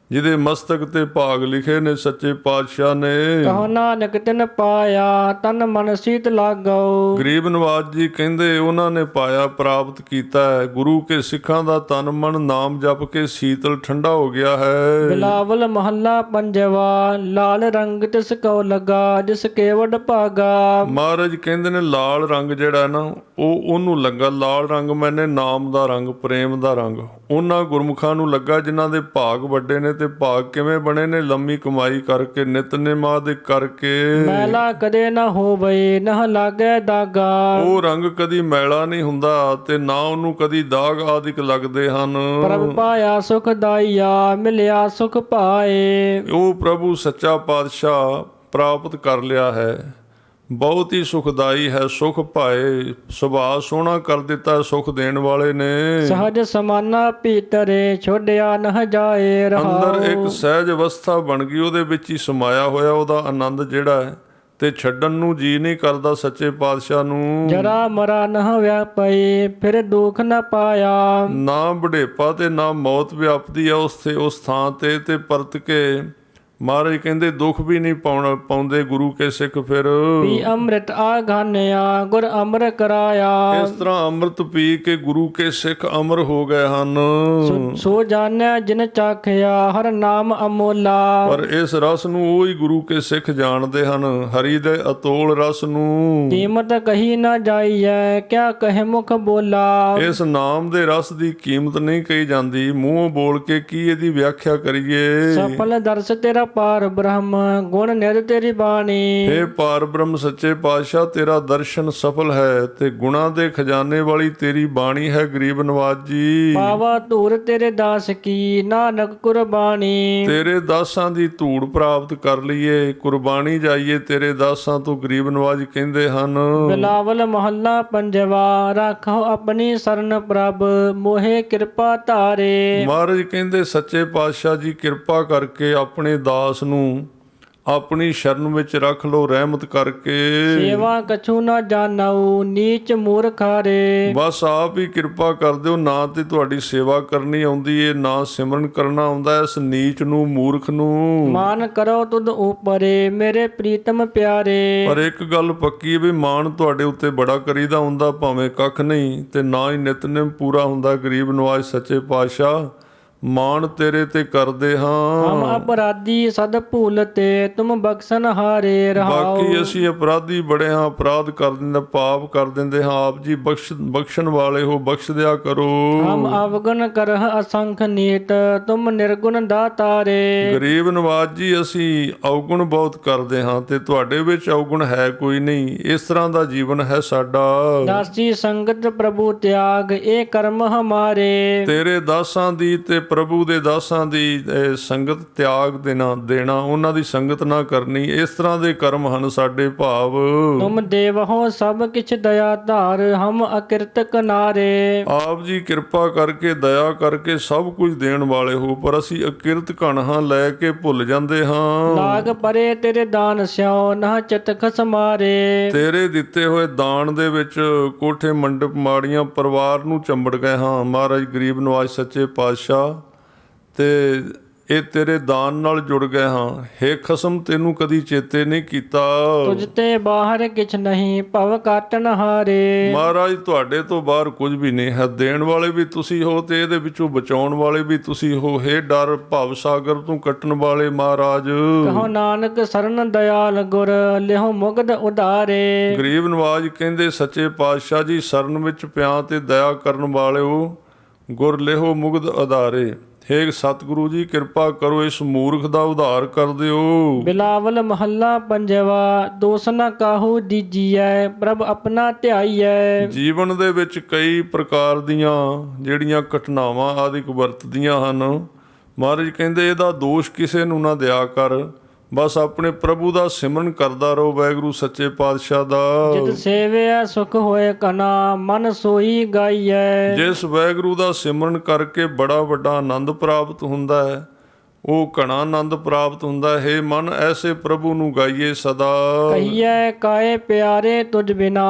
ਜਿਹਦੇ ਮਸਤਕ ਤੇ ਭਾਗ ਲਿਖੇ ਨੇ ਸੱਚੇ ਪਾਤਸ਼ਾਹ ਨੇ। ਕਹੋ ਨਾਨਕ ਤਿਨ ਪਾਇਆ ਤਨ ਮਨ ਸੀਤ ਲਾਗਉ। ਗਰੀਬ ਨਵਾਜ ਜੀ ਕਹਿੰਦੇ ਉਹਨਾਂ ਨੇ ਪਾਇਆ, ਪ੍ਰਾਪਤ ਕੀਤਾ ਹੈ। ਗੁਰੂ ਕੇ ਸਿੱਖਾਂ ਦਾ ਤਨ ਮਨ ਨਾਮ ਜਪ ਕੇ ਸੀਤਲ ਠੰਡਾ ਹੋ ਗਿਆ ਹੈ। ਬਿਲਾਵਲ ਮਹੱਲਾ ਪੰਜਵਾ। ਲਾਲ ਰੰਗ ਤਿਸ ਕਉ ਲਗਾ ਜਿਸ ਕੇਵਡ ਭਾਗਾ। ਮਹਾਰਾਜ ਕਹਿੰਦੇ ਨੇ ਲਾਲ ਰੰਗ ਜਿਹੜਾ ਨਾ ਉਹ ਉਹਨੂੰ ਲੱਗਾ। ਲਾਲ ਰੰਗ ਮੈਨੇ ਨਾਮ ਦਾ ਰੰਗ, ਪ੍ਰੇਮ ਦਾ ਰੰਗ। ਉਹਨਾਂ ਗੁਰਮੁਖਾਂ ਨੂੰ ਲੱਗਾ ਜਿਨ੍ਹਾਂ ਦੇ ਭਾਗ ਵੱਡੇ ਨੇ। ਤੇ ਭਾਗ ਕਿਵੇਂ ਬਣੇ ਨੇ? ਲੰਮੀ ਕਮਾਈ ਕਰਕੇ, ਨਿਤਨੇਮ ਆਦਿਕ ਕਰਕੇ। ਮੈਲਾ ਕਦੇ ਨਾ ਹੋਵੇ ਨਾ ਲਾਗੇ ਦਾਗਾ। ਉਹ ਰੰਗ ਕਦੀ ਮੈਲਾ ਨਹੀਂ ਹੁੰਦਾ ਤੇ ਨਾ ਉਹਨੂੰ ਕਦੀ ਦਾਗ ਆਦਿਕ ਲੱਗਦੇ ਹਨ। ਪ੍ਰਭ ਪਾਇਆ ਸੁਖ ਦਾਈਆ ਮਿਲਿਆ ਸੁਖ ਪਾਏ। ਉਹ ਪ੍ਰਭੂ ਸੱਚਾ ਪਾਤਸ਼ਾਹ ਪ੍ਰਾਪਤ ਕਰ ਲਿਆ ਹੈ, ਬਹੁਤ ਹੀ ਸੁਖਦਾਈ ਹੈ। ਸੁਖ ਪਾਏ, ਸੁਭਾਅ ਸੋਹਣਾ ਕਰ ਦਿੱਤਾ ਸੁਖ ਦੇਣ ਵਾਲੇ ਨੇ। ਸਹਜ ਸਮਾਨਾ ਭੀਤਰੇ ਛੋੜਿਆ ਨਾ ਜਾਏ ਰਹਾਉ। ਅੰਦਰ ਇੱਕ ਸਹਿਜ ਅਵਸਥਾ ਬਣ ਗਈ, ਉਹਦੇ ਵਿੱਚ ਹੀ ਸਮਾਇਆ ਹੋਇਆ ਉਹਦਾ ਆਨੰਦ ਜਿਹੜਾ ਹੈ, ਤੇ ਛੱਡਣ ਨੂੰ ਜੀ ਨਹੀਂ ਕਰਦਾ ਸੱਚੇ ਪਾਤਸ਼ਾਹ ਨੂੰ। ਜਰਾ ਮਰਾ ਨਾ ਵਿਆਪਈ ਫਿਰ ਦੁੱਖ ਨਾ ਪਾਇਆ। ਨਾ ਬੁਢੇਪਾ ਤੇ ਨਾ ਮੌਤ ਵਿਆਪਦੀ ਆ ਉਸ ਥਾਂ ਤੇ ਪਰਤ ਕੇ ਮਹਾਰਾਜ ਕਹਿੰਦੇ ਦੁੱਖ ਵੀ ਨਹੀਂ ਪਾਉਂਦੇ ਗੁਰੂ ਕੇ ਸਿੱਖ। ਫਿਰ ਪੀ ਅੰਮ੍ਰਿਤ ਆ ਗਾਨਿਆ ਗੁਰ ਅਮਰ ਕਰਾਇਆ। ਇਸ ਤਰ੍ਹਾਂ ਅੰਮ੍ਰਿਤ ਪੀ ਕੇ ਗੁਰੂ ਕੇ ਸਿੱਖ ਅਮਰ ਹੋ ਗਏ ਹਨ। ਸੋ ਜਾਣਿਆ ਜਿਨ ਚਾਖਿਆ ਹਰ ਨਾਮ ਅਮੋਲਾ। ਪਰ ਇਸ ਰਸ ਨੂੰ ਉਹੀ ਗੁਰੂ ਕੇ ਸਿੱਖ ਜਾਣਦੇ ਹਨ, ਹਰੀ ਦੇ ਅਤੋਲ ਰਸ ਨੂੰ। ਕੀਮਤ ਕਹੀ ਨਾ ਜਾਈਐ ਕਿਆ ਕਹੇ ਮੁਖ ਬੋਲਾ। ਇਸ ਨਾਮ ਦੇ ਰਸ ਦੀ ਕੀਮਤ ਨਹੀਂ ਕਹੀ ਜਾਂਦੀ, ਮੂੰਹੋਂ ਬੋਲ ਕੇ ਕੀ ਇਹਦੀ ਵਿਆਖਿਆ ਕਰੀਏ। ਸਫਲ ਦਰਸ ਤੇਰਾ ਪਾਰ ਬ੍ਰਹਮ ਗੁਣ ਨਿਧ ਤੇਰੀ ਬਾਣੀ। ਹੇ ਪਾਰ ਬ੍ਰਹਮ ਸੱਚੇ ਪਾਤਸ਼ਾਹ, ਤੇਰਾ ਦਰਸ਼ਨ ਸਫਲ ਹੈ ਤੇ ਗੁਣਾਂ ਦੇ ਖਜ਼ਾਨੇ ਵਾਲੀ ਤੇਰੀ ਬਾਣੀ ਹੈ। ਗਰੀਬ ਨਵਾਜ ਜੀ ਪਾਵਾ ਧੂਰ ਤੇਰੇ ਦਾਸ ਕੀ ਨਾਨਕ ਕੁਰਬਾਨੀ। ਤੇਰੇ ਦਾਸਾਂ ਦੀ ਧੂੜ ਪ੍ਰਾਪਤ ਕਰ ਲਈਏ, ਕੁਰਬਾਨੀ ਜਾਈਏ ਤੇਰੇ ਦਾਸਾਂ ਤੋਂ। ਗਰੀਬ ਨਵਾਜ ਕਹਿੰਦੇ ਹਨ। ਬਿਲਾਵਲ ਮਹੱਲਾ ਪੰਜਵਾ। ਰਾਖੋ ਆਪਣੀ ਸਰਨ ਪ੍ਰਭ ਮੋਹੇ ਕਿਰਪਾ ਧਾਰੇ। ਮਹਾਰਾਜ ਕਹਿੰਦੇ ਸੱਚੇ ਪਾਤਸ਼ਾਹ ਜੀ ਕਿਰਪਾ ਕਰਕੇ ਆਪਣੇ ਦਾਸ ਨੂੰ ਆਪਣੀ ਸ਼ਰਨ ਵਿੱਚ ਰੱਖ ਲਓ ਰਹਿਮਤ ਕਰਕੇ। ਸੇਵਾ ਕਛੂ ਨਾ ਜਾਣਾਉ ਨੀਚ ਮੂਰਖ ਹਾਰੇ। ਬਸ ਆਪ ਹੀ ਕਿਰਪਾ ਕਰ ਦਿਓ, ਨਾ ਤੇ ਤੁਹਾਡੀ ਸੇਵਾ ਕਰਨੀ ਆਉਂਦੀ ਏ ਨਾ ਸਿਮਰਨ ਕਰਨਾ ਆਉਂਦਾ। ਇਸ ਨੀਚ ਨੂੰ ਮੂਰਖ ਨੂੰ ਮਾਨ ਕਰੋ ਤੁਧ ਉਪਰੇ ਮੇਰੇ ਪ੍ਰੀਤਮ ਪਿਆਰੇ। ਪਰ ਇੱਕ ਗੱਲ ਪੱਕੀ ਹੈ ਵੀ ਮਾਣ ਤੁਹਾਡੇ ਉੱਤੇ ਬੜਾ ਕਰੀਦਾ ਹੁੰਦਾ, ਭਾਵੇਂ ਕੱਖ ਨਹੀਂ ਤੇ ਨਾ ਹੀ ਨਿਤਨੇਮ ਪੂਰਾ ਹੁੰਦਾ। ਗਰੀਬ ਨਵਾਜ ਸੱਚੇ ਪਾਤਸ਼ਾਹ ਮਾਣ ਤੇਰੇ ਤੇ ਕਰਦੇ ਹਮ ਹਾਂ। ਅਪਰਾਧੀ ਸਦ ਭੂਲ ਤੇ ਤੁਮ ਬਖਸ਼ਨ ਹਾਰੇ ਰਹਾਉ। ਬਾਕੀ ਅਸੀਂ ਅਪਰਾਧੀ ਬੜੇ ਹਾਂ, ਅਪਰਾਧ ਕਰ ਦਿੰਦੇ, ਪਾਪ ਕਰ ਦਿੰਦੇ ਹਾਂ। ਆਪ ਜੀ ਬਖਸ਼ਣ ਵਾਲੇ ਹੋ, ਬਖਸ਼ ਦਿਆ ਕਰੋ। ਹਮ ਅਵਗੁਣ ਕਰਹ ਅਸੰਖ ਨੀਤ ਤੁਮ ਨਿਰਗੁਣ ਦਾਤਾਰੇ। ਗਰੀਬ ਨਵਾਜ ਜੀ ਅਸੀਂ ਅਵਗੁਣ ਬਹੁਤ ਕਰਦੇ ਹਾਂ ਤੇ ਤੁਹਾਡੇ ਵਿੱਚ ਅਵਗੁਣ ਹੈ ਕੋਈ ਨਹੀਂ। ਇਸ ਤਰ੍ਹਾਂ ਦਾ ਜੀਵਨ ਹੈ ਸਾਡਾ। ਦਾਸੀ ਸੰਗਤ ਪ੍ਰਭੂ ਤਿਆਗ ਇਹ ਕਰਮ ਹਮਾਰੇ। ਤੇਰੇ ਦਾਸਾਂ ਦੀ ਤੇ ਪ੍ਰਭੂ ਦੇ ਦਾਸਾਂ ਦੀ ਸੰਗਤ ਤਿਆਗ ਦੇਣਾ, ਉਹਨਾਂ ਦੀ ਸੰਗਤ ਨਾ ਕਰਨੀ, ਇਸ ਤਰ੍ਹਾਂ ਦੇ ਕਰਮ ਹਨ ਸਾਡੇ ਭਾਵ। ਤੁਮ ਦੇਵਹੋ ਸਭ ਕਿਛ ਦਇਆ ਧਾਰ ਹਮ ਅਕਿਰਤ ਕਨਾਰੇ। ਆਪ ਜੀ ਕਿਰਪਾ ਕਰਕੇ ਦਇਆ ਕਰਕੇ ਸਭ ਕੁਝ ਦੇਣ ਵਾਲੇ ਹੋ, ਪਰ ਅਸੀਂ ਅਕਿਰਤ ਘਣ ਹਾਂ, ਲੈ ਕੇ ਭੁੱਲ ਜਾਂਦੇ ਹਾਂ। ਲਾਗ ਪਰੇ ਤੇਰੇ ਦਾਨ ਸਿਓ ਨਾ ਚਿਤਖ ਸਮਾਰੇ। ਤੇਰੇ ਦਿੱਤੇ ਹੋਏ ਦਾਨ ਦੇ ਵਿੱਚ ਕੋਠੇ ਮੰਡਪ ਮਾੜੀਆਂ ਪਰਿਵਾਰ ਨੂੰ ਚੰਬੜ ਗਏ ਹਾਂ। ਮਹਾਰਾਜ ਗਰੀਬ ਨਵਾਜ ਸੱਚੇ ਪਾਤਸ਼ਾਹ ਤੇ ਇਹ ਤੇਰੇ ਦਾਨ ਨਾਲ ਜੁੜ ਗਏ ਹਾਂ। ਹੇ ਖਸਮ ਤੈਨੂੰ ਕਦੀ ਚੇਤੇ ਨਹੀਂ ਕੀਤਾ। ਤੁਝ ਤੇ ਬਾਹਰ ਕਿਛ ਨਹੀਂ ਭਵ ਕਾਟਨ ਹਾਰੇ। ਮਹਾਰਾਜ ਤੁਹਾਡੇ ਤੋਂ ਬਾਹਰ ਕੁਝ ਵੀ ਨਹੀਂ ਹੈ। ਦੇਣ ਵਾਲੇ ਵੀ ਤੁਸੀਂ ਹੋ ਤੇ ਇਹਦੇ ਵਿੱਚੋਂ ਬਚਾਉਣ ਵਾਲੇ ਵੀ ਤੁਸੀਂ ਹੋ। ਹੇ ਡਰ ਭਵ ਸਾਗਰ ਤੋਂ ਕੱਟਣ ਵਾਲੇ ਮਹਾਰਾਜ। ਕਹੋ ਨਾਨਕ ਸਰਨ ਦਇਆਲ ਗੁਰ ਲਿਹੁ ਮੁਗਧ ਉਧਾਰੇ। ਗਰੀਬ ਨਵਾਜ ਕਹਿੰਦੇ ਸੱਚੇ ਪਾਤਸ਼ਾਹ ਜੀ ਸ਼ਰਨ ਵਿੱਚ ਪਿਆ ਤੇ ਦਇਆ ਕਰਨ ਵਾਲਿਓ ਗੁਰ ਲਿਹੁ ਮੁਗਧ ਉਧਾਰੇ। ਹੇ ਸਤਿਗੁਰੂ ਜੀ ਕਿਰਪਾ ਕਰੋ, ਇਸ ਮੂਰਖ ਦਾ ਉਧਾਰ ਕਰ ਦਿਓ। ਬਿਲਾਵਲ ਮਹੱਲਾ ਪੰਜਵਾ। ਦੋਸ ਨ ਕਾਹੂ ਦੀਜੀਐ ਪ੍ਰਭ ਆਪਣਾ ਧਿਆਈਐ। ਜੀਵਨ ਦੇ ਵਿੱਚ ਕਈ ਪ੍ਰਕਾਰ ਦੀਆਂ ਜਿਹੜੀਆਂ ਘਟਨਾਵਾਂ ਆਦਿਕ ਵਰਤਦੀਆਂ ਹਨ। ਮਹਾਰਾਜ ਕਹਿੰਦੇ ਇਹਦਾ ਦੋਸ਼ ਕਿਸੇ ਨੂੰ ਨਾ ਦਿਆ ਕਰ, ਬਸ ਆਪਣੇ ਪ੍ਰਭੂ ਦਾ ਸਿਮਰਨ ਕਰਦਾ ਰਹੋ। ਵਾਹਿਗੁਰੂ ਸੱਚੇ ਪਾਤਸ਼ਾਹ ਦਾ ਜਿਤ ਸੇਵਿਆ ਸੁਖ ਹੋਏ ਕਨਾ ਮਨ ਸੋਈ ਗਾਈਐ। ਜਿਸ ਵਾਹਿਗੁਰੂ ਦਾ ਸਿਮਰਨ ਕਰਕੇ ਬੜਾ ਵੱਡਾ ਆਨੰਦ ਪ੍ਰਾਪਤ ਹੁੰਦਾ ਹੈ, ਉਹ ਘਣਾ ਆਨੰਦ ਪ੍ਰਾਪਤ ਹੁੰਦਾ ਹੈ। ਹੇ ਮਨ ਐਸੇ ਪ੍ਰਭੂ ਨੂੰ ਗਾਈਏ ਸਦਾ। ਕਹੀਐ ਕਾਏ ਪਿਆਰੇ ਤੁਝ ਬਿਨਾ।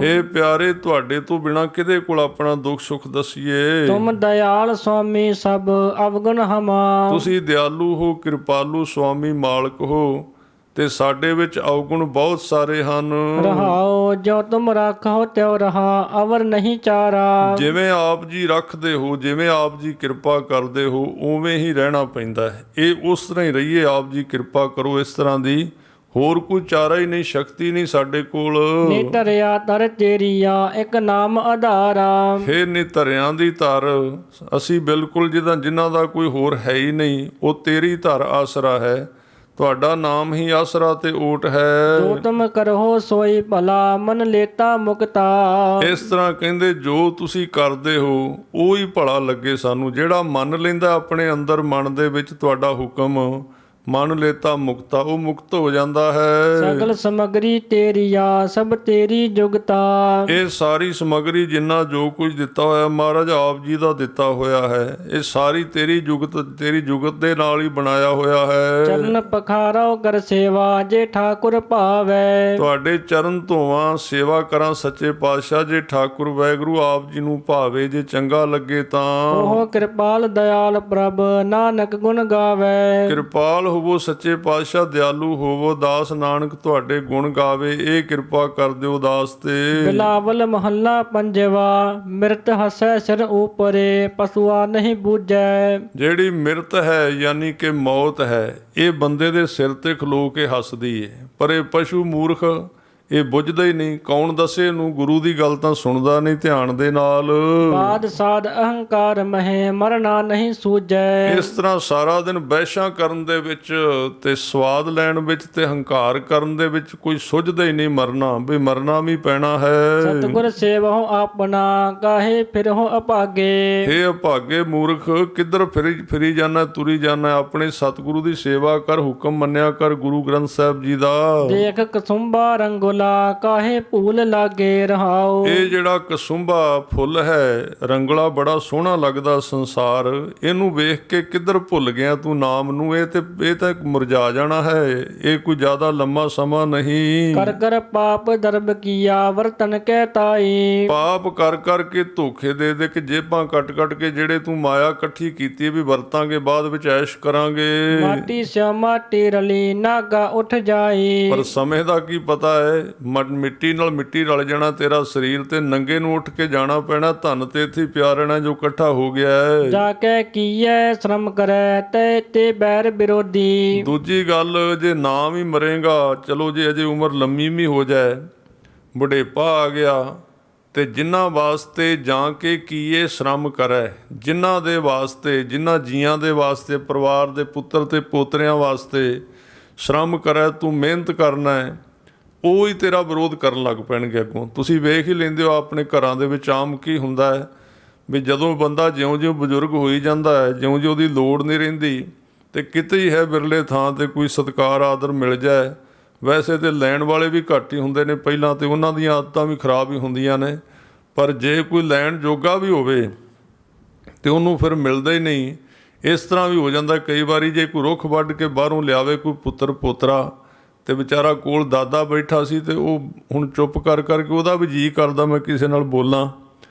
ਹੇ ਪਿਆਰੇ ਤੁਹਾਡੇ ਤੋਂ ਬਿਨਾ ਕਿਹਦੇ ਕੋਲ ਆਪਣਾ ਦੁੱਖ ਸੁੱਖ ਦਸੀਏ। ਤੁਮ ਦਇਆਲ ਸੁਆਮੀ ਸਭ ਅਵਗੁਣ ਹਮਾ। ਤੁਸੀਂ ਦਿਆਲੂ ਹੋ, ਕਿਰਪਾਲੂ ਸੁਆਮੀ ਮਾਲਕ ਹੋ ਤੇ ਸਾਡੇ ਵਿੱਚ ਅਵਗੁਣ ਬਹੁਤ ਸਾਰੇ ਹਨ। ਰਹਾਉ ਜੋ ਤੁਮ ਰਾਖੋ ਤਿਉ ਰਹਾ ਅਵਰ ਨਹੀਂ ਚਾਰਾ। ਜਿਵੇਂ ਆਪ ਜੀ ਰੱਖਦੇ ਹੋ, ਜਿਵੇਂ ਆਪ ਜੀ ਕਿਰਪਾ ਕਰਦੇ ਹੋ, ਉਵੇਂ ਹੀ ਰਹਿਣਾ ਪੈਂਦਾ ਹੈ। ਇਹ ਉਸ ਤਰ੍ਹਾਂ ਹੀ ਰਹੀਏ। ਆਪ ਜੀ ਕਿਰਪਾ ਕਰੋ ਇਸ ਤਰ੍ਹਾਂ ਦੀ, ਹੋਰ ਕੋਈ ਚਾਰਾ ਹੀ ਨਹੀਂ, ਸ਼ਕਤੀ ਨਹੀਂ ਸਾਡੇ ਕੋਲ। ਨਿਤਰਿਆ ਤਰ ਤੇਰੀਆ ਇੱਕ ਨਾਮ ਆਧਾਰਾ। ਹੇ ਨਿਤਰਿਆਂ ਦੀ ਧਰ, ਅਸੀਂ ਬਿਲਕੁਲ ਜਿਨ੍ਹਾਂ ਦਾ ਕੋਈ ਹੋਰ ਹੈ ਹੀ ਨਹੀਂ, ਉਹ ਤੇਰੀ ਧਰ ਆਸਰਾ ਹੈ। ਤੁਹਾਡਾ ਨਾਮ ਹੀ ਆਸਰਾ ਤੇ ਓਟ ਹੈ। ਜੋ ਤੁਮ ਕਰੋ ਸੋਈ ਭਲਾ ਮਨ ਲੇਤਾ ਮੁਕਤਾ। ਇਸ ਤਰ੍ਹਾਂ ਕਹਿੰਦੇ ਜੋ ਤੁਸੀਂ ਕਰਦੇ ਹੋ ਉਹ ਹੀ ਭਲਾ ਲੱਗੇ ਸਾਨੂੰ। ਜਿਹੜਾ ਮੰਨ ਲੈਂਦਾ ਆਪਣੇ ਅੰਦਰ ਮਨ ਦੇ ਵਿੱਚ ਤੁਹਾਡਾ ਹੁਕਮ, ਮਨ ਲੇਤਾ ਮੁਕਤਾ, ਉਹ ਮੁਕਤ ਹੋ ਜਾਂਦਾ ਹੈ। ਸਗਲ ਸਮਗਰੀ ਤੇਰੀਆ ਸਭ ਤੇਰੀ ਜੁਗਤਾ। ਇਹ ਸਾਰੀ ਸਮਗਰੀ ਜਿੰਨਾ ਜੋ ਕੁਝ ਦਿੱਤਾ ਹੋਇਆ ਮਹਾਰਾਜ ਆਪ ਜੀ ਦਾ ਦਿੱਤਾ ਹੋਇਆ ਹੈ। ਇਹ ਸਾਰੀ ਤੇਰੀ ਜੁਗਤ ਦੇ ਨਾਲ ਹੀ ਬਣਾਇਆ ਹੋਇਆ ਹੈ। ਚਰਨ ਪਖਾਰੋ ਕਰ ਸੇਵਾ ਜੇ ਠਾਕੁਰ ਭਾਵੈ। ਤੁਹਾਡੇ ਚਰਨ ਧੋਵਾਂ, ਸੇਵਾ ਕਰਾਂ ਸੱਚੇ ਪਾਤਸ਼ਾਹ ਜੇ ਠਾਕੁਰ ਵਾਹਿਗੁਰੂ ਆਪ ਜੀ ਨੂੰ ਭਾਵੇ, ਜੇ ਚੰਗਾ ਲੱਗੇ ਤਾਂ। ਉਹ ਕਿਰਪਾਲ ਦਇਆਲ ਪ੍ਰਭ ਨਾਨਕ ਗੁਣ ਗਾਵੇ। ਕਿਰਪਾਲ ਹੋਵੋ ਸੱਚੇ ਪਾਤਸ਼ਾਹ, ਦਿਆਲੂ ਹੋਵੋ, ਦਾਸ ਨਾਨਕ ਤੁਹਾਡੇ ਗੁਣ ਗਾਵੇ। ਇਹ ਕਿਰਪਾ ਕਰ ਦਿਓ ਦਾਸ ਤੇ। ਬਿਲਾਵਲ ਮਹੱਲਾ ਪੰਜਵਾ। ਮਿਰਤ ਹਸੈ ਸਿਰ ਉਪਰੇ ਪਸੂਆ ਨਹੀਂ ਬੂਝੈ। ਜਿਹੜੀ ਮਿਰਤ ਹੈ ਯਾਨੀ ਕਿ ਮੌਤ ਹੈ, ਇਹ ਬੰਦੇ ਦੇ ਸਿਰ ਤੇ ਖਲੋ ਕੇ ਹੱਸਦੀ ਏ, ਪਰ ਇਹ ਪਸ਼ੂ ਮੂਰਖ ਇਹ ਬੁੱਝਦਾ ਹੀ ਨਹੀਂ। ਕੌਣ ਦੱਸੇ ਇਹਨੂੰ? ਗੁਰੂ ਦੀ ਗੱਲ ਤਾਂ ਸੁਣਦਾ ਨਹੀਂ ਧਿਆਨ ਦੇ ਨਾਲ। ਬਾਦ ਸਾਧ ਅਹੰਕਾਰ ਮਹਿ ਮਰਨਾ ਨਹੀਂ ਸੂਝੈ। ਇਸ ਤਰ੍ਹਾਂ ਸਾਰਾ ਦਿਨ ਬਹਿਸ਼ਾਂ ਕਰਨ ਦੇ ਵਿੱਚ ਤੇ ਸਵਾਦ ਲੈਣ ਵਿੱਚ ਤੇ ਹੰਕਾਰ ਕਰਨ ਦੇ ਵਿੱਚ ਕੋਈ ਸੁੱਝਦਾ ਹੀ ਨਹੀਂ ਮਰਨਾ, ਵੀ ਮਰਨਾ ਵੀ ਪੈਣਾ ਹੈ। ਸਤਿਗੁਰ ਸੇਵਹੁ ਆਪਣਾ ਕਾਹੇ ਫਿਰਹੁ ਅਭਾਗੇ। ਹੇ ਅਭਾਗੇ ਮੂਰਖ, ਕਿੱਧਰ ਫਿਰੀ ਜਾਣਾ, ਤੁਰੀ ਜਾਣਾ? ਆਪਣੇ ਸਤਿਗੁਰੂ ਦੀ ਸੇਵਾ ਕਰ, ਹੁਕਮ ਮੰਨਿਆ ਕਰ ਗੁਰੂ ਗ੍ਰੰਥ ਸਾਹਿਬ ਜੀ ਦਾ। ਦੇਖ ਕਸੁੰਬਾ ਰੰਗੁਲ ਕਮਲਾ ਕਾਹੇ ਭੂਲ ਲਾਗੇ ਰਹਾਓ। ਇਹ ਜਿਹੜਾ ਕਸੁੰਭਾ ਫੁੱਲ ਹੈ ਰੰਗਲਾ ਬੜਾ ਸੋਹਣਾ ਲੱਗਦਾ ਸੰਸਾਰ, ਇਹਨੂੰ ਵੇਖ ਕੇ ਕਿੱਧਰ ਭੁੱਲ ਗਿਆ ਤੂੰ ਨਾਮ ਨੂੰ? ਇਹ ਤਾਂ ਮੁਰਝਾ ਜਾਣਾ ਹੈ, ਇਹ ਕੋਈ ਜ਼ਿਆਦਾ ਲੰਮਾ ਸਮਾਂ ਨਹੀਂ। ਕਰ ਕਰ ਪਾਪ ਦਰਬ ਕੀਆ ਵਰਤਨ ਕਹਿ ਤਾਈ। ਪਾਪ ਕਰ ਕਰਕੇ ਧੋਖੇ ਦੇ ਦੇ ਕੇ ਜੇਬਾਂ ਕੱਟ ਕੱਟ ਕੇ ਜਿਹੜੇ ਤੂੰ ਮਾਇਆ ਇਕੱਠੀ ਕੀਤੀ ਹੈ ਵੀ ਵਰਤਾਂਗੇ ਬਾਅਦ ਵਿੱਚ ਐਸ਼ ਕਰਾਂਗੇ। ਮਾਟੀ ਸਿਆ ਮਾਟੀ ਰਲੀ ਨਾਗਾ ਉੱਠ ਜਾਈ। ਪਰ ਸਮੇਂ ਦਾ ਕੀ ਪਤਾ ਹੈ, ਮਿੱਟੀ ਨਾਲ ਮਿੱਟੀ ਰਲ ਜਾਣਾ ਤੇਰਾ ਸਰੀਰ, ਤੇ ਨੰਗੇ ਨੂੰ ਉੱਠ ਕੇ ਜਾਣਾ ਪੈਣਾ। ਧਨ ਤੇ ਇੱਥੇ ਪਿਆ ਰਹਿਣਾ ਜੋ ਇਕੱਠਾ ਹੋ ਗਿਆ ਹੈ। ਜਾ ਕੇ ਕੀਏ ਸ਼ਰਮ ਕਰੈ ਤੇ ਬੈਰ ਵਿਰੋਧੀ। ਦੂਜੀ ਗੱਲ, ਜੇ ਨਾ ਵੀ ਮਰੇਗਾ, ਚਲੋ ਜੇ ਅਜੇ ਉਮਰ ਲੰਮੀ ਵੀ ਹੋ ਜਾਏ, ਬੁਢੇਪਾ ਆ ਗਿਆ, ਤੇ ਜਿਨ੍ਹਾਂ ਵਾਸਤੇ ਜਾਂ ਕੇ ਕੀਏ ਸ਼ਰਮ ਕਰੈ, ਜਿਨ੍ਹਾਂ ਦੇ ਵਾਸਤੇ, ਜਿਨ੍ਹਾਂ ਜੀਆਂ ਦੇ ਵਾਸਤੇ, ਪਰਿਵਾਰ ਦੇ ਪੁੱਤਰ ਤੇ ਪੋਤਰਿਆਂ ਵਾਸਤੇ ਸ਼ਰਮ ਕਰੈ, ਤੂੰ ਮਿਹਨਤ ਕਰਨਾ ਹੈ, ਉਹ ਹੀ ਤੇਰਾ ਵਿਰੋਧ ਕਰਨ ਲੱਗ ਪੈਣਗੇ ਅੱਗੋਂ। ਤੁਸੀਂ ਵੇਖ ਹੀ ਲੈਂਦੇ ਹੋ ਆਪਣੇ ਘਰਾਂ ਦੇ ਵਿੱਚ ਆਮ ਕੀ ਹੁੰਦਾ ਹੈ ਵੀ ਜਦੋਂ ਬੰਦਾ ਜਿਉਂ-ਜਿਉਂ ਬਜ਼ੁਰਗ ਹੋਈ ਜਾਂਦਾ ਹੈ, ਜਿਉਂ-ਜਿਉਂ ਉਹਦੀ ਲੋੜ ਨਹੀਂ ਰਹਿੰਦੀ, ਤੇ ਕਿਤੇ ਹੀ ਹੈ ਬਿਰਲੇ ਥਾਂ ਤੇ ਕੋਈ ਸਤਿਕਾਰ ਆਦਰ ਮਿਲ ਜਾਏ। ਵੈਸੇ ਤੇ ਲੈਣ ਵਾਲੇ ਵੀ ਘੱਟ ਹੀ ਹੁੰਦੇ ਨੇ ਪਹਿਲਾਂ, ਤੇ ਉਹਨਾਂ ਦੀਆਂ ਆਦਤਾਂ ਵੀ ਖਰਾਬ ਹੀ ਹੁੰਦੀਆਂ ਨੇ, ਪਰ ਜੇ ਕੋਈ ਲੈਣ ਜੋਗਾ ਵੀ ਹੋਵੇ ਤੇ ਉਹਨੂੰ ਫਿਰ ਮਿਲਦਾ ਹੀ ਨਹੀਂ। ਇਸ ਤਰ੍ਹਾਂ ਵੀ ਹੋ ਜਾਂਦਾ ਕਈ ਵਾਰੀ, ਜੇ ਕੋਈ ਰੁੱਖ ਵੱਢ ਕੇ ਬਾਹਰੋਂ ਲਿਆਵੇ ਕੋਈ ਪੁੱਤਰ ਪੋਤਰਾ, ਤੇ ਵਿਚਾਰਾ ਕੋਲ ਦਾਦਾ ਬੈਠਾ ਸੀ, ਤੇ ਉਹ ਹੁਣ ਚੁੱਪ ਕਰ ਕਰਕੇ ਉਹਦਾ ਵੀ ਜੀਅ ਕਰਦਾ ਮੈਂ ਕਿਸੇ ਨਾਲ ਬੋਲਾਂ,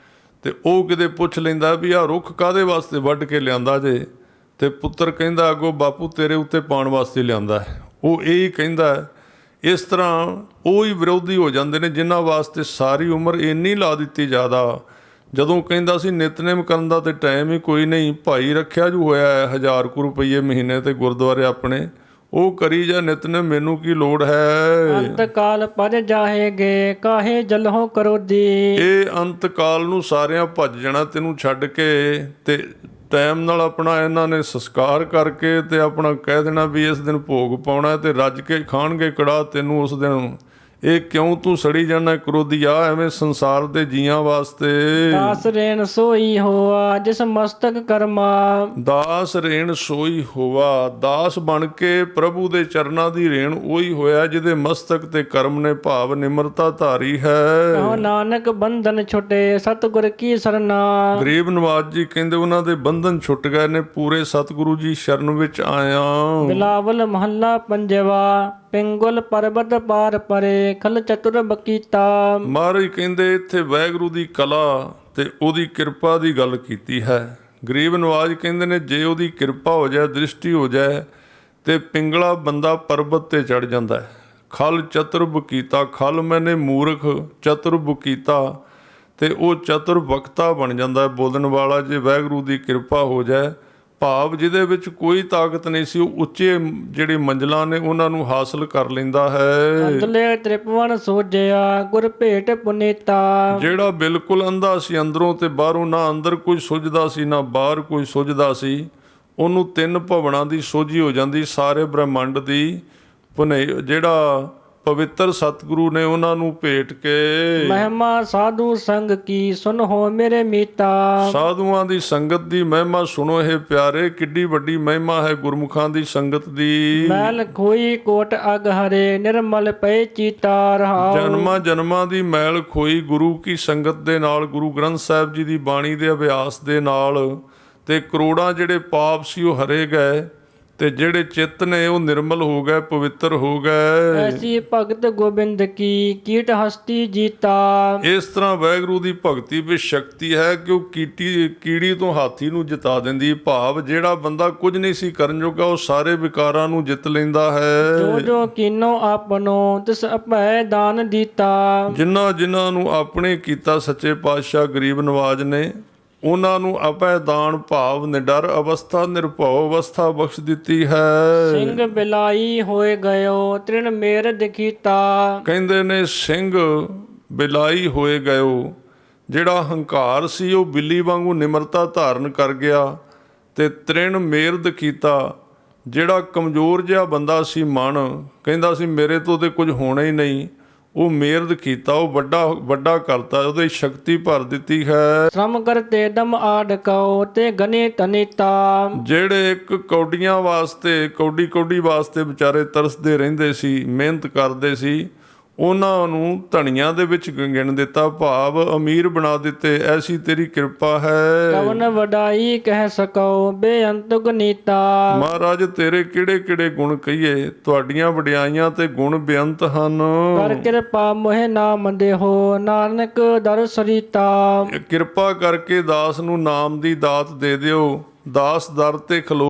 ਤੇ ਉਹ ਕਿਤੇ ਪੁੱਛ ਲੈਂਦਾ ਵੀ ਆਹ ਰੁੱਖ ਕਾਹਦੇ ਵਾਸਤੇ ਵੱਢ ਕੇ ਲਿਆਂਦਾ ਜੇ, ਤੇ ਪੁੱਤਰ ਕਹਿੰਦਾ ਅੱਗੋਂ ਬਾਪੂ ਤੇਰੇ ਉੱਤੇ ਪਾਉਣ ਵਾਸਤੇ ਲਿਆਂਦਾ ਹੈ। ਉਹ ਇਹ ਹੀ ਕਹਿੰਦਾ ਹੈ। ਇਸ ਤਰ੍ਹਾਂ ਉਹ ਹੀ ਵਿਰੋਧੀ ਹੋ ਜਾਂਦੇ ਨੇ ਜਿਨ੍ਹਾਂ ਵਾਸਤੇ ਸਾਰੀ ਉਮਰ ਇੰਨੀ ਲਾ ਦਿੱਤੀ ਜ਼ਿਆਦਾ। ਜਦੋਂ ਕਹਿੰਦਾ ਸੀ ਨਿਤਨੇਮ ਕਰਨ ਦਾ ਤੇ ਟਾਈਮ ਹੀ ਕੋਈ ਨਹੀਂ, ਭਾਈ ਰੱਖਿਆ ਜੋ ਹੋਇਆ ਹੈ 1000 ਕੁ ਰੁਪਈਏ ਮਹੀਨੇ ਤੇ ਗੁਰਦੁਆਰੇ ਆਪਣੇ, ਉਹ ਕਰੀ ਜਾ ਨਿਤਨੇਮ, ਮੈਨੂੰ ਕੀ ਲੋੜ ਹੈ। ਅੰਤ ਕਾਲ ਪਰ ਜਾਹੇਗੇ ਕਾਹੇ ਜਲਹੁ ਕਰੋਦੀ। ਇਹ ਅੰਤ ਕਾਲ ਨੂੰ ਸਾਰਿਆਂ ਭੱਜ ਜਾਣਾ ਤੈਨੂੰ ਛੱਡ ਕੇ, ਤੇ ਟਾਈਮ ਨਾਲ ਆਪਣਾ ਇਹਨਾਂ ਨੇ ਸੰਸਕਾਰ ਕਰਕੇ ਤੇ ਆਪਣਾ ਕਹਿ ਦੇਣਾ ਵੀ ਇਸ ਦਿਨ ਭੋਗ ਪਾਉਣਾ, ਤੇ ਰੱਜ ਕੇ ਖਾਣਗੇ ਕੜਾਹ ਤੈਨੂੰ ਉਸ ਦਿਨ। ਇਹ ਕਿਉਂ ਤੂੰ ਸੜੀ ਜਾਣਾ ਕ੍ਰੋਧੀਆ ਐਵੇਂ ਸੰਸਾਰ ਦੇ ਜੀਆਂ ਵਾਸਤੇ। ਦਾਸ ਰੇਣ ਸੋਈ ਹੋਆ ਜਿਸ ਮਸਤਕ ਕਰਮਾ। ਦਾਸ ਰੇਣ ਸੋਈ ਹੋਵਾ, ਦਾਸ ਬਣ ਕੇ ਪ੍ਰਭੂ ਦੇ ਚਰਨਾਂ ਦੀ ਰੇਣ ਉਹੀ ਹੋਇਆ ਜਿਹਦੇ ਮਸਤਕ ਤੇ ਕਰਮ ਨੇ ਭਾਵ ਨਿਮਰਤਾ ਧਾਰੀ ਹੈ। ਕਹੋ ਨਾਨਕ ਬੰਧਨ ਛੁਟੇ ਸਤਿਗੁਰ ਕੀ ਸਰਨਾ। ਗਰੀਬ ਨਵਾਜ ਜੀ ਕਹਿੰਦੇ ਉਹਨਾਂ ਦੇ ਬੰਧਨ ਛੁੱਟ ਗਏ ਨੇ, ਪੂਰੇ ਸਤਿਗੁਰੂ ਜੀ ਸ਼ਰਨ ਵਿੱਚ ਆਇਆ। ਬਿਲਾਵਲ ਮਹੱਲਾ ਪੰਜਵਾ। ਪਿੰਗੁਲ ਪਰਬਤ ਪਾਰ ਪਰੇ ਖਲ ਚਤੁਰ ਬਕੀਤਾ। ਮਹਾਰਾਜ ਕਹਿੰਦੇ ਇੱਥੇ ਵਾਹਿਗੁਰੂ ਦੀ ਕਲਾ ਤੇ ਉਹਦੀ ਕਿਰਪਾ ਦੀ ਗੱਲ ਕੀਤੀ ਹੈ। ਗਰੀਬ ਨਵਾਜ ਕਹਿੰਦੇ ਨੇ ਜੇ ਉਹਦੀ ਕਿਰਪਾ ਹੋ ਜਾਏ, ਦ੍ਰਿਸ਼ਟੀ ਹੋ ਜਾਏ, ਤੇ ਪਿੰਗਲਾ ਬੰਦਾ ਪਰਬਤ ਤੇ ਚੜ ਜਾਂਦਾ ਹੈ। ਖਲ ਚਤੁਰ ਬਕੀਤਾ, ਖਲ ਮੈਨੇ ਮੂਰਖ, ਚਤੁਰ ਬਕੀਤਾ, ਤੇ ਉਹ ਚਤੁਰ ਬਖਤਾ ਬਣ ਜਾਂਦਾ ਹੈ ਬੋਲਣ ਵਾਲਾ ਜੇ ਵਾਹਿਗੁਰੂ ਦੀ ਕਿਰਪਾ ਹੋ ਜਾਏ। ਭਾਵ ਜਿਹਦੇ ਵਿੱਚ ਕੋਈ ਤਾਕਤ ਨਹੀਂ ਸੀ, ਉਹ ਉੱਚੇ ਜਿਹੜੇ ਮੰਜ਼ਲਾਂ ਨੇ ਉਹਨਾਂ ਨੂੰ ਹਾਸਲ ਕਰ ਲੈਂਦਾ ਹੈ। ਅੰਦਲੇ ਤ੍ਰਿਪਵਨ ਸੋਜਿਆ ਗੁਰ ਭੇਟ ਪੁਨੀਤਾ। ਜਿਹੜਾ ਬਿਲਕੁਲ ਅੰਧਾ ਸੀ ਅੰਦਰੋਂ ਤੇ ਬਾਹਰੋਂ, ਨਾ ਅੰਦਰ ਕੋਈ ਸੁੱਝਦਾ ਸੀ ਨਾ ਬਾਹਰ ਕੋਈ ਸੁੱਝਦਾ ਸੀ, ਉਹਨੂੰ 3 ਭਵਨਾਂ ਦੀ ਸੋਝੀ ਹੋ ਜਾਂਦੀ, ਸਾਰੇ ਬ੍ਰਹਿਮੰਡ ਦੀ। ਜਿਹੜਾ ਪਵਿੱਤਰ ਸਤਿਗੁਰੂ ਨੇ ਉਹਨਾਂ ਨੂੰ ਭੇਟ ਕੇ। ਮਹਿਮਾ ਸਾਧੂ ਸੰਗ ਕੀ ਸੁਨੋ ਮੇਰੇ ਮੀਤਾ। ਸਾਧੂਆਂ ਦੀ ਸੰਗਤ ਦੀ ਮਹਿਮਾ ਸੁਣੋ ਇਹ ਪਿਆਰੇ, ਕਿੱਡੀ ਵੱਡੀ ਮਹਿਮਾ ਹੈ ਗੁਰਮੁਖਾਂ ਦੀ ਸੰਗਤ ਦੀ। ਮੈਲ ਖੋਈ ਕੋਟ ਅਗ ਹਰੇ ਨਿਰਮਲ ਪਏ ਚੀਤਾ ਰਹਾਉ। ਜਨਮਾਂ ਜਨਮਾਂ ਦੀ ਮੈਲ ਖੋਈ ਗੁਰੂ ਕੀ ਸੰਗਤ ਦੇ ਨਾਲ, ਗੁਰੂ ਗ੍ਰੰਥ ਸਾਹਿਬ ਜੀ ਦੀ ਬਾਣੀ ਦੇ ਅਭਿਆਸ ਦੇ ਨਾਲ, ਤੇ ਕਰੋੜਾਂ ਜਿਹੜੇ ਪਾਪ ਸੀ ਉਹ ਹਰੇ ਗਏ, ਤੇ ਜਿਹੜੇ ਚਿੱਤ ਨੇ ਉਹ ਨਿਰਮਲ ਹੋ ਗਏ, ਪਵਿੱਤਰ ਹੋ ਗਏ। ਐਸੀ ਭਗਤ ਗੋਬਿੰਦ ਕੀ ਕੀਟ ਹਸਤੀ ਜੀਤਾ। ਇਸ ਤਰ੍ਹਾਂ ਵਾਹਿਗੁਰੂ ਦੀ ਭਗਤੀ ਵਿੱਚ ਸ਼ਕਤੀ ਹੈ ਕਿ ਉਹ ਕੀੜੀ ਤੋਂ ਹਾਥੀ ਨੂੰ ਜਿਤਾ ਦਿੰਦੀ। ਭਾਵ ਜਿਹੜਾ ਬੰਦਾ ਕੁਝ ਨਹੀਂ ਸੀ ਕਰਨ ਜੋਗਾ, ਉਹ ਸਾਰੇ ਵਿਕਾਰਾਂ ਨੂੰ ਜਿੱਤ ਲੈਂਦਾ ਹੈ। ਜੋ ਜੋ ਕੀਨੋ ਆਪਨੋ ਤਿਸ ਅਭੈ ਦਾਨ ਦਿੱਤਾ। ਜਿਨ੍ਹਾਂ ਨੂੰ ਆਪਣੇ ਕੀਤਾ ਸੱਚੇ ਪਾਤਸ਼ਾਹ ਗਰੀਬ ਨਵਾਜ ਨੇ, ਉਹਨਾਂ ਨੂੰ ਅਭੈ ਦਾਨ ਭਾਵ ਨਿਡਰ ਅਵਸਥਾ, ਨਿਰਭਉ ਅਵਸਥਾ ਬਖਸ਼ ਦਿੱਤੀ ਹੈ। ਸਿੰਘ ਬਿਲਾਈ ਹੋਏ ਗਇਓ ਤ੍ਰਿਣ ਮੇਰ ਦਿਖੀਤਾ। ਕਹਿੰਦੇ ਨੇ ਸਿੰਘ ਬਿਲਾਈ ਹੋਏ ਗਇਓ, ਜਿਹੜਾ ਹੰਕਾਰ ਸੀ ਉਹ ਬਿੱਲੀ ਵਾਂਗੂ ਨਿਮਰਤਾ ਧਾਰਨ ਕਰ ਗਿਆ, ਤੇ ਤ੍ਰਿਣ ਮੇਰ ਦਿਖੀਤਾ, ਜਿਹੜਾ ਕਮਜ਼ੋਰ ਜਿਹਾ ਬੰਦਾ ਸੀ ਮਨ, ਕਹਿੰਦਾ ਸੀ ਮੇਰੇ ਤੋਂ ਤੇ ਕੁਝ ਹੋਣਾ ਹੀ ਨਹੀਂ, ਉਹ ਮੇਰਦ ਕੀਤਾ, ਉਹ ਵੱਡਾ ਕਰਤਾ, ਉਹਦੇ ਸ਼ਕਤੀ ਭਰ ਦਿੱਤੀ ਹੈ। ਸ਼ਰਮ ਕਰਤੇ ਦਮ ਆਡਕਉ ਤੇ ਗਨੇ ਤਨੀਤਾ। ਜਿਹੜੇ ਇੱਕ ਕੌਡੀਆਂ ਵਾਸਤੇ, ਕੌਡੀ ਵਾਸਤੇ ਵਿਚਾਰੇ ਤਰਸਦੇ ਰਹਿੰਦੇ ਸੀ, ਮਿਹਨਤ ਕਰਦੇ ਸੀ, ਉਹਨਾਂ ਨੂੰ ਧਣੀਆਂ ਦੇ ਵਿੱਚ ਗਿਣ ਦਿੱਤਾ, ਭਾਵ ਅਮੀਰ ਬਣਾ ਦਿੱਤੇ। ਐਸੀ ਤੇਰੀ ਕਿਰਪਾ ਹੈ। ਕਵਨ ਵਡਾਈ ਕਹਿ ਸਕੋ ਬੇਅੰਤ ਗੁਨੀਤਾ। ਮਹਾਰਾਜ ਤੇਰੇ ਕਿਹੜੇ ਕਿਹੜੇ ਗੁਣ ਕਹੀਏ, ਤੁਹਾਡੀਆਂ ਵਡਿਆਈਆਂ ਤੇ ਗੁਣ ਬੇਅੰਤ ਹਨ। ਕਰ ਕਿਰਪਾ ਮੋਹਿ ਨਾਮ ਦੇਹੋ ਨਾਨਕ ਦਰ ਸਰੀਤਾ। ਕਿਰਪਾ ਕਰਕੇ ਦਾਸ ਨੂੰ ਨਾਮ ਦੀ ਦਾਤ ਦੇ ਦਿਓ। ਦਾਸ ਦਰ ਤੇ ਖਲੋ